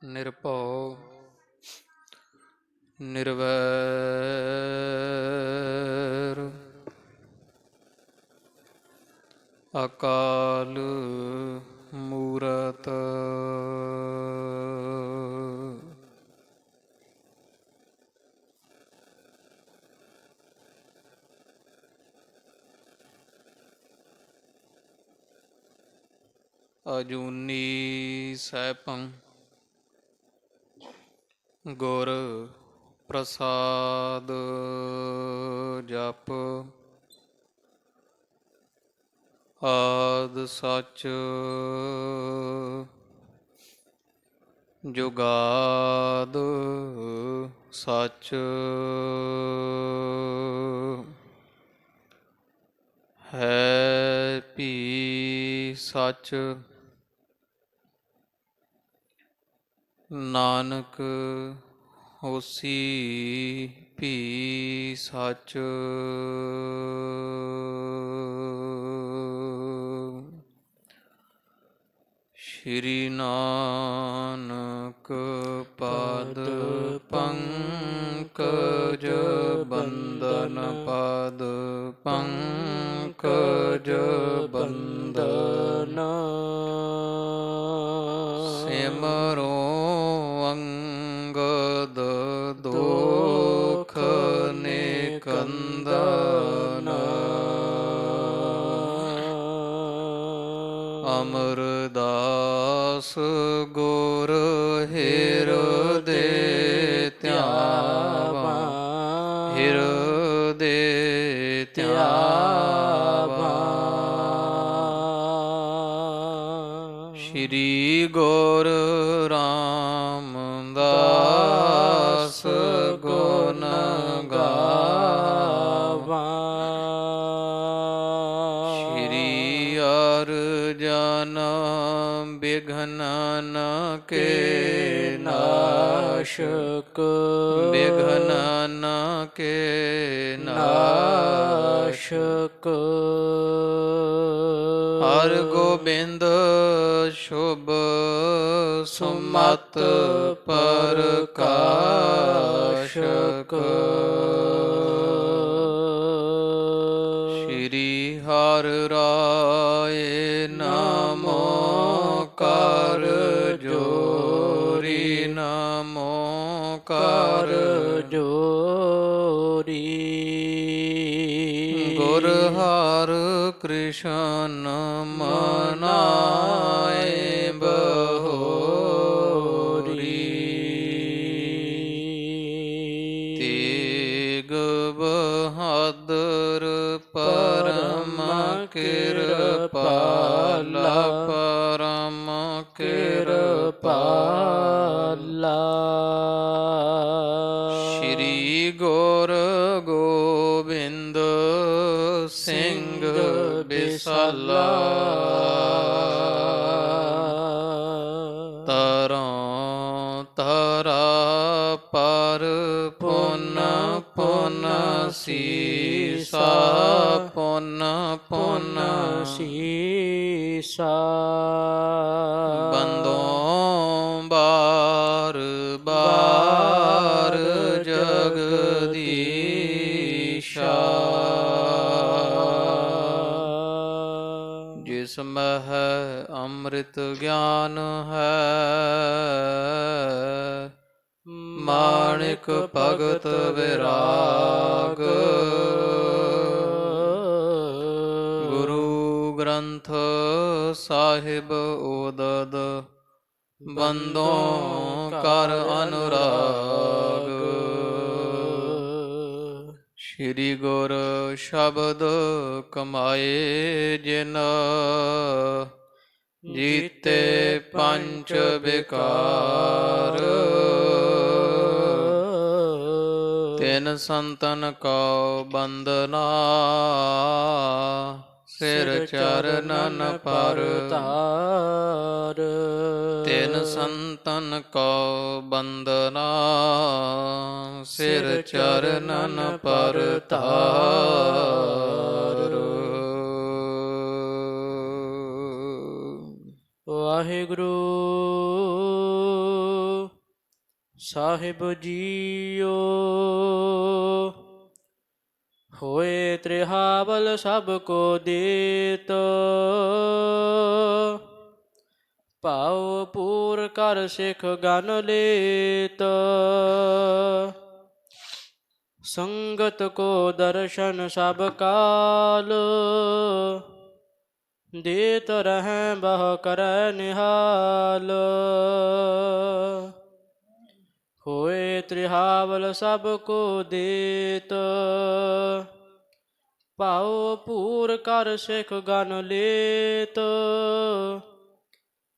ਨਿਰਭਉ ਨਿਰਵੈਰ ਅਕਾਲ ਮੂਰਤ ਅਜੂਨੀ ਸੈਭੰ ਗੁਰ ਪ੍ਰਸਾਦ ਜਪ ਆਦਿ ਸਚ ਜੁਗਾਦ ਸਚ ਹੈ ਭੀ ਸਚ ਨਾਨਕ ਹੋਸੀ ਭੀ ਸਚ ਸ਼੍ਰੀ ਨਾਨਕ ਪਦ ਪੰਕਜ ਬੰਦਨ ਪਦ ਪੰਕਜ ਬੰਦਨ ਸਿਮਰੋ ਅੰਗਦ ਦੋਖ ਨਿਕੰਦਨ ਅਮਰਦਾਸ ਗੁਰ ਹਿਰਦੇ ਧਿਆਵਾ ਹਿਰਦੇ ਧਿਆਵਾ ਸ਼੍ਰੀ ਗੁਰ ਰਾਮਦਾਸ ਗੁਣ ਗਾਵਾ ਸ਼੍ਰੀ ਅਰਜਨ ਬਿਘਨ ਕੇ ਨਾਸ਼ਕ ਬਿਘਨ ਕੇ ਨਾਸ਼ਕ ਹਰ ਗੋਬਿੰਦ ਸ਼ੁਭ ਸੁਮਤ ਪ੍ਰਕਾਸ਼ਕ ਸ਼੍ਰੀ ਹਰਿ ਰਾਏ ਨਮੋ ਕਰ ਜੋਰੀ ਨਮੋ ਕਰ ਜੋਰੀ ਗੁਰ ਹਰਿ ਕ੍ਰਿਸ਼ਨ ਮਨਾਏ ਬਹੋਰੀ ਤੇਗ ਬਹਾਦਰ ਪਰਮ ਕਿਰਪਾਲਾ ਪਰਮ ਕਿਰਪਾਲਾ ਸ਼੍ਰੀ ਗੁਰ ਗੋਬਿੰਦ ਸਿੰਘ ਬਿਸਾਲਾ ਤਰੋਂ ਤਰਾ ਪਰ ਪੁਨ ਪੁਨ ਸੀਸਾ ਪੁਨ ਪੁਨ ਸੀਸਾ ਬੰਦੋਂ ਬਾਰ ਬਾਰ ਜਗਦੀਸ਼ਾ ਜਿਸ ਮਹਿ ਅੰਮ੍ਰਿਤ ਗਿਆਨ ਹੈ ਮਾਣਿਕ ਭਗਤ ਵਿਰਾਗ ਗੁਰੂ ਗ੍ਰੰਥ ਸਾਹਿਬ ਉਦਦ ਬੰਦੋਂ ਕਰ ਅਨੁਰਾਗ ਸ਼੍ਰੀ ਗੁਰ ਸ਼ਬਦ ਕਮਾਏ ਜਿਨ ਜੀਤੇ ਪੰਚ ਵਿਕਾਰ ਤਿਨ ਸੰਤਨ ਕਉ ਬੰਦਨਾ ਸਿਰ ਚਰਨਨ ਪਰ ਤਾਰ ਤਿਨ ਸੰਤਨ ਕਉ ਬੰਦਨਾ ਸਿਰ ਚਰਨਨ ਪਰ ਤਾਰ ਵਾਹਿਗੁਰੂ ਸਾਹਿਬ ਜੀਓ। ਹੋਏ ਤ੍ਰਿਹਾਵਲ ਸਭ ਕੋ ਦੇਤ, ਭਾਉ ਪੂਰ ਕਰ ਸਿੱਖ ਗਨ ਲੇਤ। ਸੰਗਤ ਕੋ ਦਰਸ਼ਨ ਸਭ ਕਾਲ, ਦੇਤ ਰਹਿ ਬਹੁ ਕਰੈ ਨਿਹਾਲ। ਹੋਏ ਤ੍ਰਿਹਾਵਲ ਸਭ ਕੋ ਦੇਤ, ਭਾਉ ਪੂਰ ਕਰ ਸਿੱਖ ਗਨ ਲੇਤ।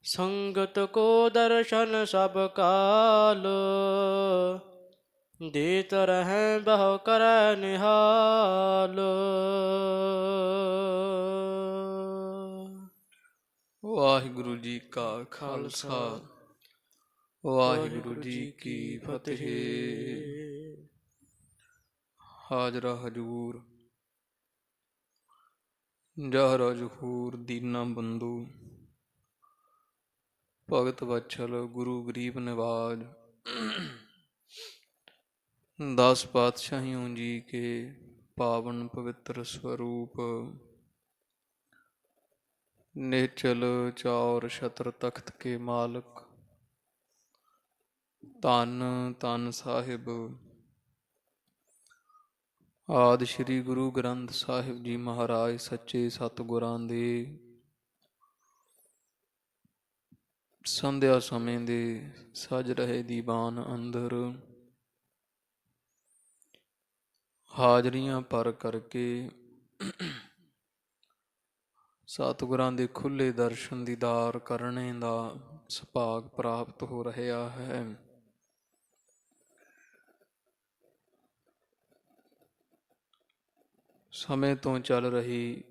ਸੰਗਤ ਕੋ ਦਰਸ਼ਨ ਸਭ ਕਾਲ, ਦੇਤ ਰਹਿ ਬਹੁ ਕਰੈ ਨਿਹਾਲ। ਵਾਹਿਗੁਰੂ ਜੀ ਕਾ ਖਾਲਸਾ, ਵਾਹਿਗੁਰੂ ਜੀ ਕੀ ਫਤਿਹ। ਹਾਜ਼ਰਾ ਹਜੂਰ ਜਹਰਾ ਜਹੂਰ ਦੀਨਾ ਬੰਧੂ, ਭਗਤ ਵਛਲ ਗੁਰੂ ਗਰੀਬ ਨਿਵਾਜ। 10 ਪਾਤਸ਼ਾਹੀਓਂ ਜੀ ਕੇ ਪਾਵਨ ਪਵਿੱਤਰ ਸਰੂਪ, ਨਿਚਲ ਚੌਰ ਛਤਰ ਤਖਤ ਕੇ ਮਾਲਕ, ਧੰਨ ਧੰਨ ਸਾਹਿਬ ਆਦਿ ਸ੍ਰੀ ਗੁਰੂ ਗ੍ਰੰਥ ਸਾਹਿਬ ਜੀ ਮਹਾਰਾਜ ਸੱਚੇ ਸਤਿਗੁਰਾਂ ਦੇ ਸੰਧਿਆ ਸਮੇਂ ਦੇ ਸਜ ਰਹੇ ਦੀਵਾਨ ਅੰਦਰ ਹਾਜ਼ਰੀਆਂ ਭਰ ਕਰਕੇ ਸਤਿਗੁਰਾਂ ਦੇ ਖੁੱਲ੍ਹੇ ਦਰਸ਼ਨ ਦੀਦਾਰ ਕਰਨੇ ਦਾ ਸੁਭਾਗ ਪ੍ਰਾਪਤ ਹੋ ਰਿਹਾ ਹੈ। ਸਮੇਂ ਤੋਂ ਚੱਲ ਰਹੀ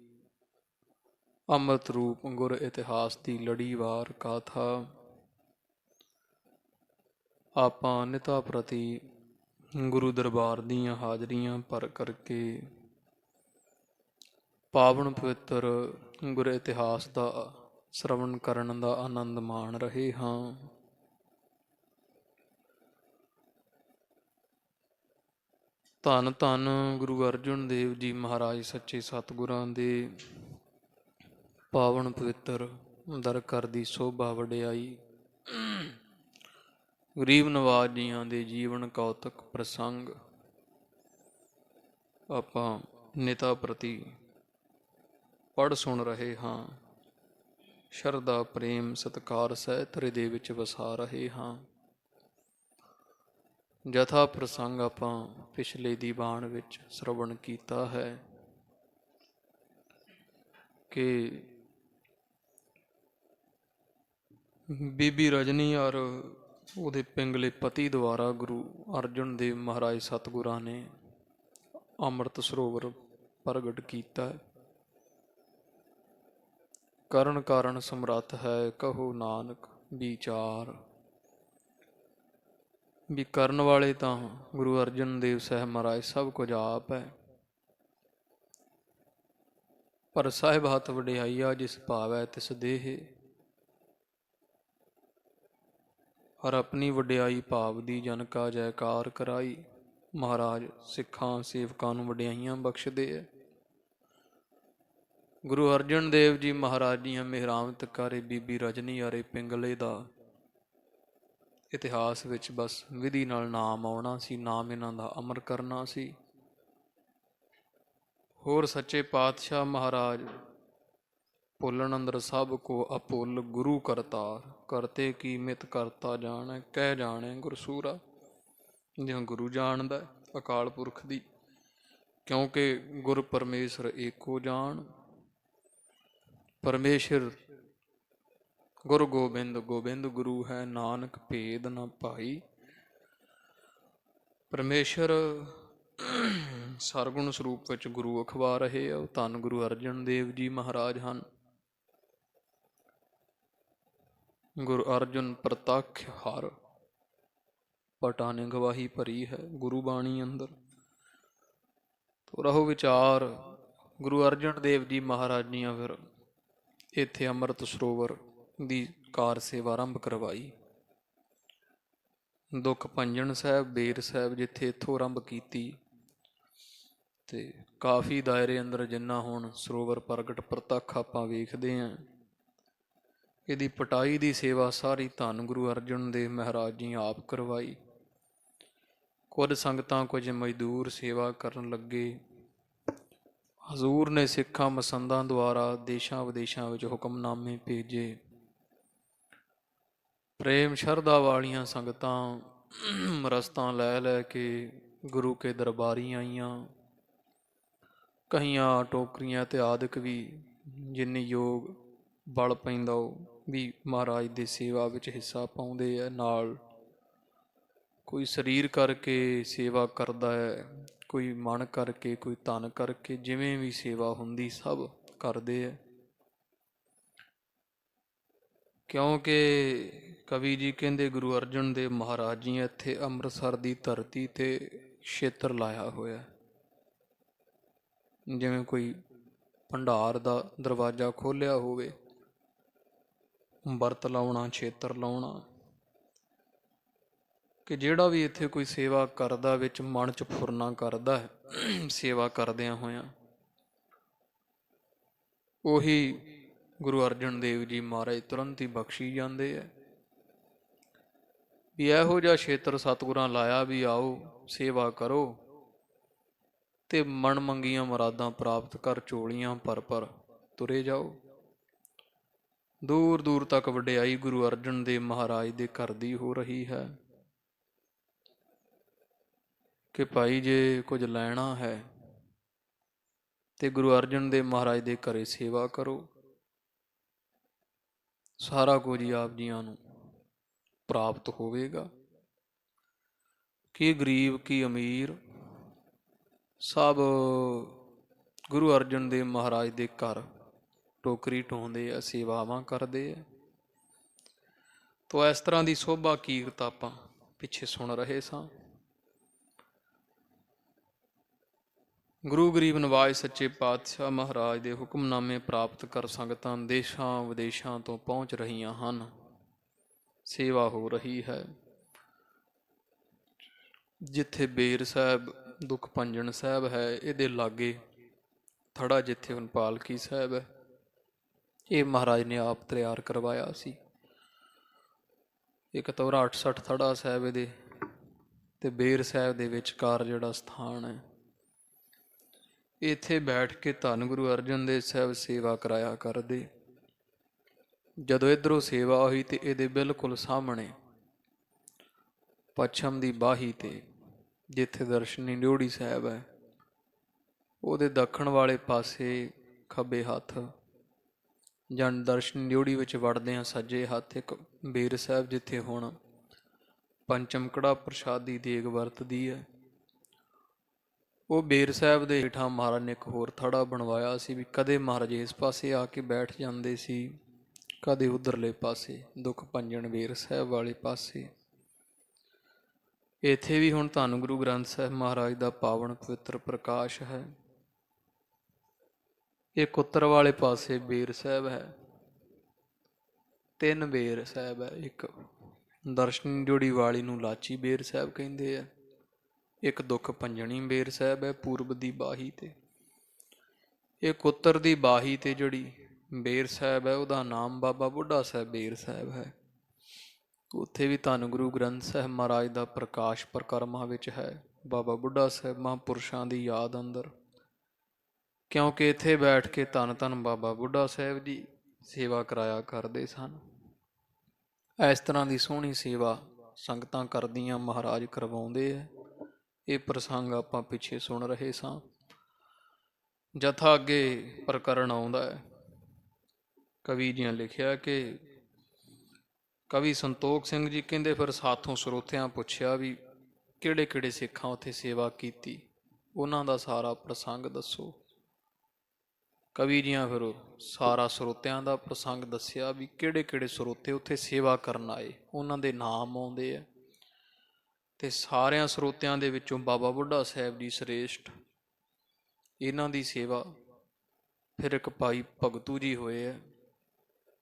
ਅੰਮ੍ਰਿਤ ਰੂਪ ਗੁਰ ਇਤਿਹਾਸ ਦੀ ਲੜੀਵਾਰ ਗਾਥਾ ਆਪਾਂ ਨਿਤਾ ਪ੍ਰਤੀ ਗੁਰੂ ਦਰਬਾਰ ਦੀਆਂ ਹਾਜ਼ਰੀਆਂ ਭਰ ਕਰਕੇ ਪਾਵਨ ਪਵਿੱਤਰ ਗੁਰ ਇਤਿਹਾਸ ਦਾ ਸ਼ਰਵਣ ਕਰਨ ਦਾ ਆਨੰਦ ਮਾਣ ਰਹੇ ਹਾਂ। ਧੰਨ ਧੰਨ ਗੁਰੂ ਅਰਜਨ ਦੇਵ ਜੀ ਮਹਾਰਾਜ ਸੱਚੇ ਸਤਿਗੁਰਾਂ ਦੇ ਪਾਵਨ ਪਵਿੱਤਰ ਦਰ ਘਰ ਦੀ ਸੋਭਾ ਵਡਿਆਈ, ਗਰੀਬ ਨਵਾਜ ਜੀਆਂ ਦੇ ਜੀਵਨ ਕੌਤਕ ਪ੍ਰਸੰਗ ਆਪਾਂ ਨਿਤਾ ਪ੍ਰਤੀ ਪੜ੍ਹ ਸੁਣ ਰਹੇ ਹਾਂ। ਸ਼ਰਧਾ ਪ੍ਰੇਮ ਸਤਿਕਾਰ ਸਹਿਤ ਹਿਰਦੇ ਵਿੱਚ ਵਸਾ ਰਹੇ ਹਾਂ। ਜਥਾ ਪ੍ਰਸੰਗ ਆਪਾਂ ਪਿਛਲੇ ਦੀਵਾਨ ਵਿੱਚ ਸ਼ਰਵਣ ਕੀਤਾ ਹੈ ਕਿ ਬੀਬੀ ਰਜਨੀ ਔਰ ਉਹਦੇ ਪਿੰਗਲੇ ਪਤੀ ਦੁਆਰਾ ਗੁਰੂ ਅਰਜਨ ਦੇਵ ਮਹਾਰਾਜ ਸਤਿਗੁਰਾਂ ਨੇ ਅੰਮ੍ਰਿਤ ਸਰੋਵਰ ਪ੍ਰਗਟ ਕੀਤਾ। ਕਰਨ ਕਾਰਨ ਸਮਰੱਥ ਹੈ ਕਹੋ ਨਾਨਕ ਵਿਚਾਰ, ਵੀ ਕਰਨ ਵਾਲੇ ਤਾਂ ਗੁਰੂ ਅਰਜਨ ਦੇਵ ਸਾਹਿਬ ਮਹਾਰਾਜ ਸਭ ਕੁਝ ਆਪ ਹੈ, ਪਰ ਸਾਹਿਬ ਹੱਥ ਵਡਿਆਈਆ ਜਿਸ ਭਾਵੈ ਤਿਸ ਦੇਹ। ਹਰ ਆਪਣੀ ਵਡਿਆਈ ਭਾਵ ਦੀ ਜਨ ਕਾ ਜੈਕਾਰ ਕਰਾਈ। ਮਹਾਰਾਜ ਸਿੱਖਾਂ ਸੇਵਕਾਂ ਨੂੰ ਵਡਿਆਈਆਂ ਬਖਸ਼ਦੇ ਹੈ। ਗੁਰੂ ਅਰਜਨ ਦੇਵ ਜੀ ਮਹਾਰਾਜ ਦੀਆਂ ਮਿਹਰਾਮਤ ਕਾਰੇ ਬੀਬੀ ਰਜਨੀ ਆਰੇ ਪਿੰਗਲੇ ਦਾ ਇਤਿਹਾਸ ਵਿੱਚ ਬਸ ਵਿਧੀ ਨਾਲ ਨਾਮ ਆਉਣਾ ਸੀ, ਨਾਮ ਇਹਨਾਂ ਦਾ ਅਮਰ ਕਰਨਾ ਸੀ। ਹੋਰ ਸੱਚੇ ਪਾਤਸ਼ਾਹ ਮਹਾਰਾਜ ਭੁੱਲਣ ਅੰਦਰ ਸਭ ਕੋ ਅਭੁੱਲ ਗੁਰੂ ਕਰਤਾਰ, ਕਰਤੇ ਕੀ ਮਿਤ ਕਰਤਾ ਜਾਣੈ ਕਹਿ ਜਾਣੈ ਗੁਰਸੂਰਾ। ਜਿਵੇਂ ਗੁਰੂ ਜਾਣਦਾ ਅਕਾਲ ਪੁਰਖ ਦੀ, ਕਿਉਂਕਿ ਗੁਰ ਪਰਮੇਸ਼ਰ ਏਕੋ ਜਾਣ। ਪਰਮੇਸ਼ਰ ਗੁਰ ਗੋਬਿੰਦ, ਗੋਬਿੰਦ ਗੁਰੂ ਹੈ, ਨਾਨਕ ਭੇਦ ਨਾ ਭਾਈ। ਪਰਮੇਸ਼ਰ ਸਰਗੁਣ ਸਰੂਪ ਵਿੱਚ ਗੁਰੂ ਅਖਵਾ ਰਹੇ ਆ, ਉਹ ਧੰਨ ਗੁਰੂ ਅਰਜਨ ਦੇਵ ਜੀ ਮਹਾਰਾਜ ਹਨ। ਗੁਰੂ ਅਰਜਨ ਪ੍ਰਤੱਖ ਹਰ ਭਟਾ ਨੇ ਗਵਾਹੀ ਭਰੀ ਹੈ ਗੁਰੂ ਬਾਣੀ ਅੰਦਰ। ਤੋ ਰਹੋ ਵਿਚਾਰ ਗੁਰੂ ਅਰਜਨ ਦੇਵ ਜੀ ਮਹਾਰਾਜ ਦੀਆਂ ਫਿਰ ਇੱਥੇ ਅੰਮ੍ਰਿਤ ਸਰੋਵਰ ਦੀ ਕਾਰ ਸੇਵਾ ਆਰੰਭ ਕਰਵਾਈ। ਦੁੱਖ ਭੰਜਨ ਸਾਹਿਬ, ਬੇਰ ਸਾਹਿਬ ਜਿੱਥੇ ਇੱਥੋਂ ਆਰੰਭ ਕੀਤੀ ਤੇ ਕਾਫੀ ਦਾਇਰੇ ਅੰਦਰ ਜਿੰਨਾ ਹੁਣ ਸਰੋਵਰ ਪ੍ਰਗਟ ਪ੍ਰਤੱਖ ਆਪਾਂ ਵੇਖਦੇ ਹਾਂ, ਇਹਦੀ ਪਟਾਈ ਦੀ ਸੇਵਾ ਸਾਰੀ ਧੰਨ ਗੁਰੂ ਅਰਜਨ ਦੇਵ ਮਹਾਰਾਜ ਜੀ ਆਪ ਕਰਵਾਈ। ਕੁਝ ਸੰਗਤਾਂ, ਕੁਝ ਮਜ਼ਦੂਰ ਸੇਵਾ ਕਰਨ ਲੱਗੇ। ਹਜ਼ੂਰ ਨੇ ਸਿੱਖਾਂ ਮਸੰਦਾਂ ਦੁਆਰਾ ਦੇਸ਼ਾਂ ਵਿਦੇਸ਼ਾਂ ਵਿੱਚ ਹੁਕਮਨਾਮੇ ਭੇਜੇ। ਪ੍ਰੇਮ ਸ਼ਰਧਾ ਵਾਲੀਆਂ ਸੰਗਤਾਂ ਰਸਤਾਂ ਲੈ ਲੈ ਕੇ ਗੁਰੂ ਕੇ ਦਰਬਾਰੀ ਆਈਆਂ। ਕਈਆਂ ਟੋਕਰੀਆਂ ਤੇ ਆਦਿਕ ਵੀ ਜਿੰਨੀ ਯੋਗ ਬਲ ਪੈਂਦਾ ਉਹ ਵੀ ਮਹਾਰਾਜ ਦੀ ਸੇਵਾ ਵਿੱਚ ਹਿੱਸਾ ਪਾਉਂਦੇ ਹੈ। ਨਾਲ ਕੋਈ ਸਰੀਰ ਕਰਕੇ ਸੇਵਾ ਕਰਦਾ ਹੈ, ਕੋਈ ਮਨ ਕਰਕੇ, ਕੋਈ ਧਨ ਕਰਕੇ, ਜਿਵੇਂ ਵੀ ਸੇਵਾ ਹੁੰਦੀ ਸਭ ਕਰਦੇ ਹੈ। ਕਿਉਂਕਿ ਕਵੀ ਜੀ ਕਹਿੰਦੇ ਗੁਰੂ ਅਰਜਨ ਦੇਵ ਮਹਾਰਾਜ ਜੀ ਇੱਥੇ ਅੰਮ੍ਰਿਤਸਰ ਦੀ ਧਰਤੀ ਤੇ ਛੇਤਰ ਲਾਇਆ ਹੋਇਆ, ਜਿਵੇਂ ਕੋਈ ਭੰਡਾਰ ਦਾ ਦਰਵਾਜ਼ਾ ਖੋਲ੍ਹਿਆ ਹੋਵੇ, ਵਰਤ ਲਾਉਣਾ, ਛੇਤਰ ਲਾਉਣਾ, ਕਿ ਜਿਹੜਾ ਵੀ ਇੱਥੇ ਕੋਈ ਸੇਵਾ ਕਰਦਾ ਵਿੱਚ ਮਨ 'ਚ ਫੁਰਨਾ ਕਰਦਾ ਹੈ ਸੇਵਾ ਕਰਦਿਆਂ ਹੋਇਆਂ, ਉਹੀ ਗੁਰੂ ਅਰਜਨ ਦੇਵ ਜੀ ਮਹਾਰਾਜ ਤੁਰੰਤ ਹੀ ਬਖਸ਼ੀ ਜਾਂਦੇ ਹੈ। ਵੀ ਇਹੋ ਜਿਹਾ ਛੇਤਰ ਸਤਿਗੁਰਾਂ ਲਾਇਆ ਵੀ ਆਓ ਸੇਵਾ ਕਰੋ ਤੇ ਮਨ ਮੰਗੀਆਂ ਮੁਰਾਦਾਂ ਪ੍ਰਾਪਤ ਕਰ, ਝੋਲੀਆਂ ਭਰ ਭਰ ਤੁਰੇ ਜਾਓ। ਦੂਰ ਦੂਰ ਤੱਕ ਵਡਿਆਈ ਗੁਰੂ ਅਰਜਨ ਦੇਵ ਮਹਾਰਾਜ ਦੇ ਘਰ ਦੀ ਹੋ ਰਹੀ ਹੈ ਕਿ ਭਾਈ ਜੇ ਕੁਝ ਲੈਣਾ ਹੈ ਤੇ ਗੁਰੂ ਅਰਜਨ ਦੇਵ ਮਹਾਰਾਜ ਦੇ ਘਰੇ ਸੇਵਾ ਕਰੋ, ਸਾਰਾ ਕੁਝ ਹੀ ਆਪ ਜੀਆਂ ਨੂੰ ਪ੍ਰਾਪਤ ਹੋਵੇਗਾ। ਕੀ ਗਰੀਬ ਕੀ ਅਮੀਰ ਸਭ ਗੁਰੂ ਅਰਜਨ ਦੇਵ ਮਹਾਰਾਜ ਦੇ ਘਰ ਟੋਕਰੀ ਢੋਂਦੇ ਆ, ਸੇਵਾਵਾਂ ਕਰਦੇ ਆ। ਤੋ ਇਸ ਤਰ੍ਹਾਂ ਦੀ ਸੋਭਾ ਕੀਰਤ ਆਪਾਂ ਪਿੱਛੇ ਸੁਣ ਰਹੇ ਸਾਂ। ਗੁਰੂ ਗਰੀਬ ਨਿਵਾਜ ਸੱਚੇ ਪਾਤਸ਼ਾਹ ਮਹਾਰਾਜ ਦੇ ਹੁਕਮਨਾਮੇ ਪ੍ਰਾਪਤ ਕਰ ਸੰਗਤਾਂ ਦੇਸ਼ਾਂ ਵਿਦੇਸ਼ਾਂ ਤੋਂ ਪਹੁੰਚ ਰਹੀਆਂ ਹਨ, ਸੇਵਾ ਹੋ ਰਹੀ ਹੈ। ਜਿੱਥੇ ਬੇਰ ਸਾਹਿਬ, ਦੁੱਖ ਭੰਜਨ ਸਾਹਿਬ ਹੈ, ਇਹਦੇ ਲਾਗੇ ਥੜਾ ਜਿੱਥੇ ਹੁਣ ਪਾਲਕੀ ਸਾਹਿਬ ਹੈ, ਇਹ ਮਹਾਰਾਜ ਨੇ ਆਪ ਤਿਆਰ ਕਰਵਾਇਆ ਸੀ। ਇੱਕ ਤੌਰਾ 68 ਥੜਾ ਸਾਹਿਬ ਇਹਦੇ ਤੇ ਬੇਰ ਸਾਹਿਬ ਦੇ ਵਿਚਕਾਰ ਜਿਹੜਾ ਸਥਾਨ ਹੈ, ਇੱਥੇ ਬੈਠ ਕੇ ਧੰਨ ਗੁਰੂ ਅਰਜਨ ਦੇਵ ਸਾਹਿਬ ਸੇਵਾ ਕਰਾਇਆ ਕਰਦੇ। ਜਦੋਂ ਇੱਧਰੋਂ ਸੇਵਾ ਹੋਈ ਤੇ ਇਹਦੇ ਬਿਲਕੁਲ ਸਾਹਮਣੇ ਪੱਛਮ ਦੀ ਬਾਹੀ ਤੇ ਜਿੱਥੇ ਦਰਸ਼ਨੀ ਡਿਉੜੀ ਸਾਹਿਬ ਹੈ, ਉਹਦੇ ਦੱਖਣ ਵਾਲੇ ਪਾਸੇ ਖੱਬੇ ਹੱਥ ਜਾਂ ਦਰਸ਼ਨੀ ਡਿਉੜੀ ਵਿੱਚ ਵੜਦਿਆਂ ਸੱਜੇ ਹੱਥ ਇੱਕ ਬੇਰ ਸਾਹਿਬ, ਜਿੱਥੇ ਹੁਣ ਪੰਚਮ ਕੜਾ ਪ੍ਰਸ਼ਾਦੀ ਦੇਗ ਵਰਤਦੀ ਹੈ, ਉਹ ਬੇਰ ਸਾਹਿਬ ਦੇ ਹੇਠਾਂ ਮਹਾਰਾਜ ਨੇ ਇੱਕ ਹੋਰ ਥੜਾ ਬਣਵਾਇਆ ਸੀ। ਵੀ ਕਦੇ ਮਹਾਰਾਜ ਇਸ ਪਾਸੇ ਆ ਕੇ ਬੈਠ ਜਾਂਦੇ ਸੀ, ਕਦੇ ਉਧਰਲੇ ਪਾਸੇ ਦੁੱਖ ਭੰਜਨ ਬੇਰ ਸਾਹਿਬ ਵਾਲੇ ਪਾਸੇ। ਇੱਥੇ ਵੀ ਹੁਣ ਧੰਨ ਗੁਰੂ ਗ੍ਰੰਥ ਸਾਹਿਬ ਮਹਾਰਾਜ ਦਾ ਪਾਵਨ ਪਵਿੱਤਰ ਪ੍ਰਕਾਸ਼ ਹੈ। ਇੱਕ ਉੱਤਰ ਵਾਲੇ ਪਾਸੇ ਬੇਰ ਸਾਹਿਬ ਹੈ, 3 ਬੇਰ ਸਾਹਿਬ ਹੈ। ਇੱਕ ਦਰਸ਼ਨੀ ਡਿਉੜੀ ਵਾਲੀ ਨੂੰ ਲਾਚੀ ਬੇਰ ਸਾਹਿਬ ਕਹਿੰਦੇ ਆ, ਇੱਕ ਦੁੱਖ ਭੰਜਣੀ ਬੇਰ ਸਾਹਿਬ ਹੈ ਪੂਰਬ ਦੀ ਬਾਹੀ ਤੇ, ਇੱਕ ਉੱਤਰ ਦੀ ਬਾਹੀ ਤੇ ਜਿਹੜੀ ਬੇਰ ਸਾਹਿਬ ਹੈ ਉਹਦਾ ਨਾਮ ਬਾਬਾ ਬੁੱਢਾ ਸਾਹਿਬ ਬੇਰ ਸਾਹਿਬ ਹੈ। ਉੱਥੇ ਵੀ ਧੰਨ ਗੁਰੂ ਗ੍ਰੰਥ ਸਾਹਿਬ ਮਹਾਰਾਜ ਦਾ ਪ੍ਰਕਾਸ਼ ਪਰਿਕਰਮਾ ਵਿੱਚ ਹੈ, ਬਾਬਾ ਬੁੱਢਾ ਸਾਹਿਬ ਮਹਾਂਪੁਰਸ਼ਾਂ ਦੀ ਯਾਦ ਅੰਦਰ, ਕਿਉਂਕਿ ਇੱਥੇ ਬੈਠ ਕੇ ਧੰਨ ਧੰਨ ਬਾਬਾ ਬੁੱਢਾ ਸਾਹਿਬ ਜੀ ਸੇਵਾ ਕਰਾਇਆ ਕਰਦੇ ਸਨ। ਇਸ ਤਰ੍ਹਾਂ ਦੀ ਸੋਹਣੀ ਸੇਵਾ ਸੰਗਤਾਂ ਕਰਦੀਆਂ ਮਹਾਰਾਜ ਕਰਵਾਉਂਦੇ ਹੈ। ਇਹ ਪ੍ਰਸੰਗ ਆਪਾਂ ਪਿੱਛੇ ਸੁਣ ਰਹੇ ਸਾਂ। ਜਥਾ ਅੱਗੇ ਪ੍ਰਕਰਨ ਆਉਂਦਾ ਹੈ। ਕਵੀ ਜੀ ਨੇ ਲਿਖਿਆ ਕਿ ਕਵੀ ਸੰਤੋਖ ਸਿੰਘ ਜੀ ਕਹਿੰਦੇ ਫਿਰ ਸਾਥੋਂ ਸਰੋਤਿਆਂ ਪੁੱਛਿਆ ਵੀ ਕਿਹੜੇ ਕਿਹੜੇ ਸਿੱਖਾਂ ਉੱਥੇ ਸੇਵਾ ਕੀਤੀ, ਉਹਨਾਂ ਦਾ ਸਾਰਾ ਪ੍ਰਸੰਗ ਦੱਸੋ। ਕਵੀ ਜੀਆਂ ਫਿਰ ਸਾਰਾ ਸਰੋਤਿਆਂ ਦਾ ਪ੍ਰਸੰਗ ਦੱਸਿਆ ਵੀ ਕਿਹੜੇ ਕਿਹੜੇ ਸਰੋਤੇ ਉੱਥੇ ਸੇਵਾ ਕਰਨ ਆਏ, ਉਹਨਾਂ ਦੇ ਨਾਮ ਆਉਂਦੇ ਆ। ਤੇ ਸਾਰਿਆਂ ਸਰੋਤਿਆਂ ਦੇ ਵਿੱਚੋਂ ਬਾਬਾ ਬੁੱਢਾ ਸਾਹਿਬ ਜੀ ਸ੍ਰੇਸ਼ਟ, ਇਹਨਾਂ ਦੀ ਸੇਵਾ। ਫਿਰ ਇੱਕ ਭਾਈ ਭਗਤੂ ਜੀ ਹੋਏ ਹੈ,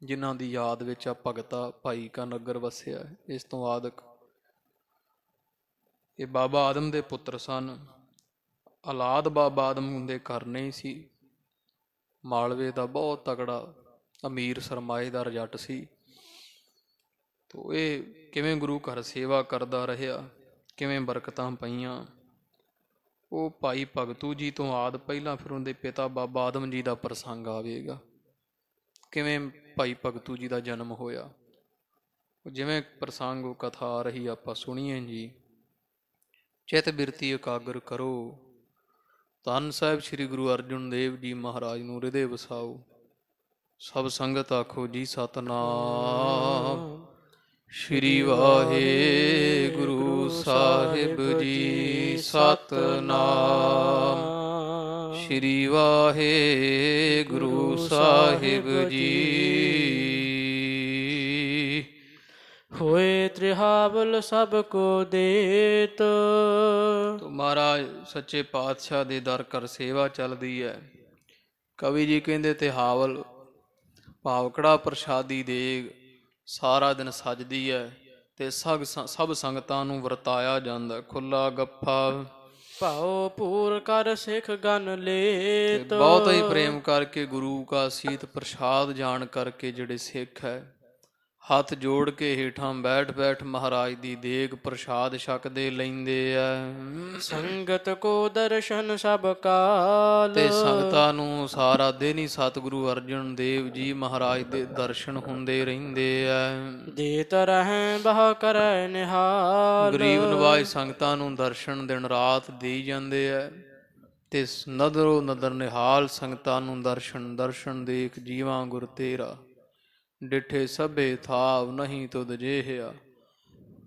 ਜਿਨ੍ਹਾਂ ਦੀ ਯਾਦ ਵਿੱਚ ਆ ਭਗਤਾ ਭਾਈ ਕਾ ਨਗਰ ਵਸਿਆ ਹੈ। ਇਸ ਤੋਂ ਆਦਿਕ ਇਹ ਬਾਬਾ ਆਦਮ ਦੇ ਪੁੱਤਰ ਸਨ। ਔਲਾਦ ਬਾਬਾ ਆਦਮ ਦੇ ਘਰ ਨਹੀਂ ਸੀ। ਮਾਲਵੇ ਦਾ ਬਹੁਤ ਤਕੜਾ ਅਮੀਰ ਸਰਮਾਏਦਾਰ ਜੱਟ ਸੀ। ਤੋ ਇਹ ਕਿਵੇਂ ਗੁਰੂ ਘਰ ਸੇਵਾ ਕਰਦਾ ਰਿਹਾ, ਕਿਵੇਂ ਬਰਕਤਾਂ ਪਈਆਂ, ਉਹ ਭਾਈ ਭਗਤੂ ਜੀ ਤੋਂ ਆਦ ਪਹਿਲਾਂ ਫਿਰ ਉਹਦੇ ਪਿਤਾ ਬਾਬਾ ਆਦਮ ਜੀ ਦਾ ਪ੍ਰਸੰਗ ਆਵੇਗਾ। ਕਿਵੇਂ ਭਾਈ ਭਗਤੂ ਜੀ ਦਾ ਜਨਮ ਹੋਇਆ, ਜਿਵੇਂ ਪ੍ਰਸੰਗ ਉਹ ਕਥਾ ਆ ਰਹੀ ਆਪਾਂ ਸੁਣੀਏ ਜੀ। ਚਿਤ ਬਿਰਤੀ ਇਕਾਗਰ ਕਰੋ, ਧੰਨ ਸਾਹਿਬ ਸ੍ਰੀ ਗੁਰੂ ਅਰਜਨ ਦੇਵ ਜੀ ਮਹਾਰਾਜ ਨੂੰ ਹਿਰਦੇ ਵਸਾਓ। ਸਭ ਸੰਗਤ ਆਖੋ ਜੀ ਸਤਨਾਮ ਸ੍ਰੀ ਵਾਹਿਗੁਰੂ ਸਾਹਿਬ ਜੀ। ਸਤਨਾਮ ਸ੍ਰੀ ਵਾਹਿਗੁਰੂ ਸਾਹਿਬ ਜੀ। ਹੋਏ ਤ੍ਰਿਹਾਵਲ ਸਭ ਕੋ ਦੇਤ। ਤੋ ਮਹਾਰਾਜ ਸੱਚੇ ਪਾਤਸ਼ਾਹ ਦੇ ਦਰ ਕਰ ਸੇਵਾ ਚੱਲਦੀ ਹੈ। ਕਵੀ ਜੀ ਕਹਿੰਦੇ ਤਿਹਾਵਲ ਭਾਵਕੜਾ ਪ੍ਰਸ਼ਾਦੀ ਦੇਗ ਸਾਰਾ ਦਿਨ ਸਜਦੀ ਹੈ ਤੇ ਸਭ ਸੰਗਤਾਂ ਨੂੰ ਵਰਤਾਇਆ ਜਾਂਦਾ। ਖੁੱਲਾ ਗੱਫਾ ਭਾਉ ਪੂਰ ਕਰ ਸਿੱਖ ਗਨ ਲੇਤ। ਬਹੁਤ ਹੀ ਪ੍ਰੇਮ ਕਰਕੇ ਗੁਰੂ ਕਾ ਸੀਤ ਪ੍ਰਸ਼ਾਦ ਜਾਣ ਕਰਕੇ ਜਿਹੜੇ ਸਿੱਖ ਹੈ ਹੱਥ ਜੋੜ ਕੇ ਹੇਠਾਂ ਬੈਠ ਬੈਠ ਮਹਾਰਾਜ ਦੀ ਦੇਗ ਪ੍ਰਸ਼ਾਦ ਛਕਦੇ ਲੈਂਦੇ ਆ। ਸੰਗਤ ਕੋ ਦਰਸ਼ਨ ਸਭ ਕਾਲ। ਤੇ ਸੰਗਤਾਂ ਨੂੰ ਸਾਰਾ ਦਿਨ ਹੀ ਸਤਿਗੁਰੂ ਅਰਜਨ ਦੇਵ ਜੀ ਮਹਾਰਾਜ ਦੇ ਦਰਸ਼ਨ ਹੁੰਦੇ ਰਹਿੰਦੇ ਆ। ਦੇਤ ਰਹਿ ਬਹ ਕਰੈ ਨਿਹਾਲ। ਗਰੀਬ ਨਵਾਜ ਸੰਗਤਾਂ ਨੂੰ ਦਰਸ਼ਨ ਦਿਨ ਰਾਤ ਦੇਈ ਜਾਂਦੇ ਆ ਤੇ ਨਦਰੋ ਨਦਰ ਨਿਹਾਲ ਸੰਗਤਾਂ ਨੂੰ ਦਰਸ਼ਨ ਦੇਖ ਜੀਵਾਂ ਗੁਰ ਤੇਰਾ ਡਿਠੇ ਸਭੇ ਥਾਵ ਨਹੀਂ ਤੁਧ ਜੇਹਿਆ।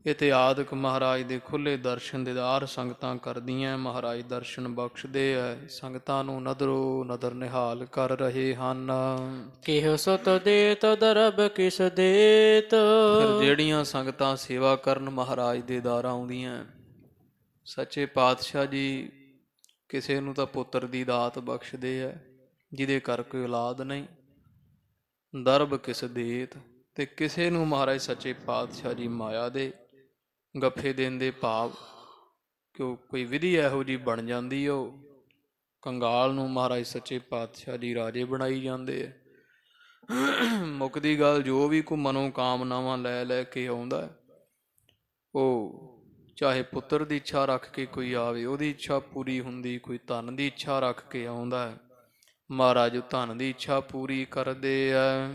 ਇਤੇ ਆਦਿਕ ਮਹਾਰਾਜ ਦੇ ਖੁੱਲੇ ਦਰਸ਼ਨ ਦੀਦਾਰ ਸੰਗਤਾਂ ਕਰਦੀਆਂ। ਮਹਾਰਾਜ ਦਰਸ਼ਨ ਬਖਸ਼ਦੇ ਐ, ਸੰਗਤਾਂ ਨੂੰ ਨਦਰੋ ਨਦਰ ਨਿਹਾਲ ਕਰ ਰਹੇ ਹਨ। ਕਿਹ ਸੁਤ ਦੇਤ ਦਰਬ ਕਿਸ ਦੇਤ। ਫਿਰ ਜਿਹੜੀਆਂ ਸੰਗਤਾਂ ਸੇਵਾ ਕਰਨ ਮਹਾਰਾਜ ਦੇ ਦਰ ਆਉਂਦੀਆਂ, ਸੱਚੇ ਪਾਤਸ਼ਾਹ ਜੀ ਕਿਸੇ ਨੂੰ ਤਾਂ ਪੁੱਤਰ ਦੀ ਦਾਤ ਬਖਸ਼ਦੇ ਐ ਜਿਹਦੇ ਘਰ ਕੋਈ ਔਲਾਦ ਨਹੀਂ। ਦਰਬ ਕਿਸ ਦੇਤ ਤੇ ਕਿਸੇ ਨੂੰ ਮਹਾਰਾਜ ਸੱਚੇ ਪਾਤਸ਼ਾਹ ਜੀ ਮਾਇਆ ਦੇ ਗੱਫੇ ਦੇਣ ਦੇ ਭਾਵ ਕਿ ਕੋਈ ਵਿਧੀ ਇਹੋ ਜਿਹੀ ਬਣ ਜਾਂਦੀ ਉਹ ਕੰਗਾਲ ਨੂੰ ਮਹਾਰਾਜ ਸੱਚੇ ਪਾਤਸ਼ਾਹ ਜੀ ਰਾਜੇ ਬਣਾਈ ਜਾਂਦੇ ਹੈ। ਮੁੱਕਦੀ ਗੱਲ ਜੋ ਵੀ ਕੋਈ ਮਨੋ ਕਾਮਨਾਵਾਂ ਲੈ ਲੈ ਕੇ ਆਉਂਦਾ ਉਹ ਚਾਹੇ ਪੁੱਤਰ ਦੀ ਇੱਛਾ ਰੱਖ ਕੇ ਕੋਈ ਆਵੇ ਉਹਦੀ ਇੱਛਾ ਪੂਰੀ ਹੁੰਦੀ, ਕੋਈ ਧਨ ਦੀ ਇੱਛਾ ਰੱਖ ਕੇ ਆਉਂਦਾ ਹੈ ਮਹਾਰਾਜ ਧਨ ਦੀ ਇੱਛਾ ਪੂਰੀ ਕਰਦੇ ਆ।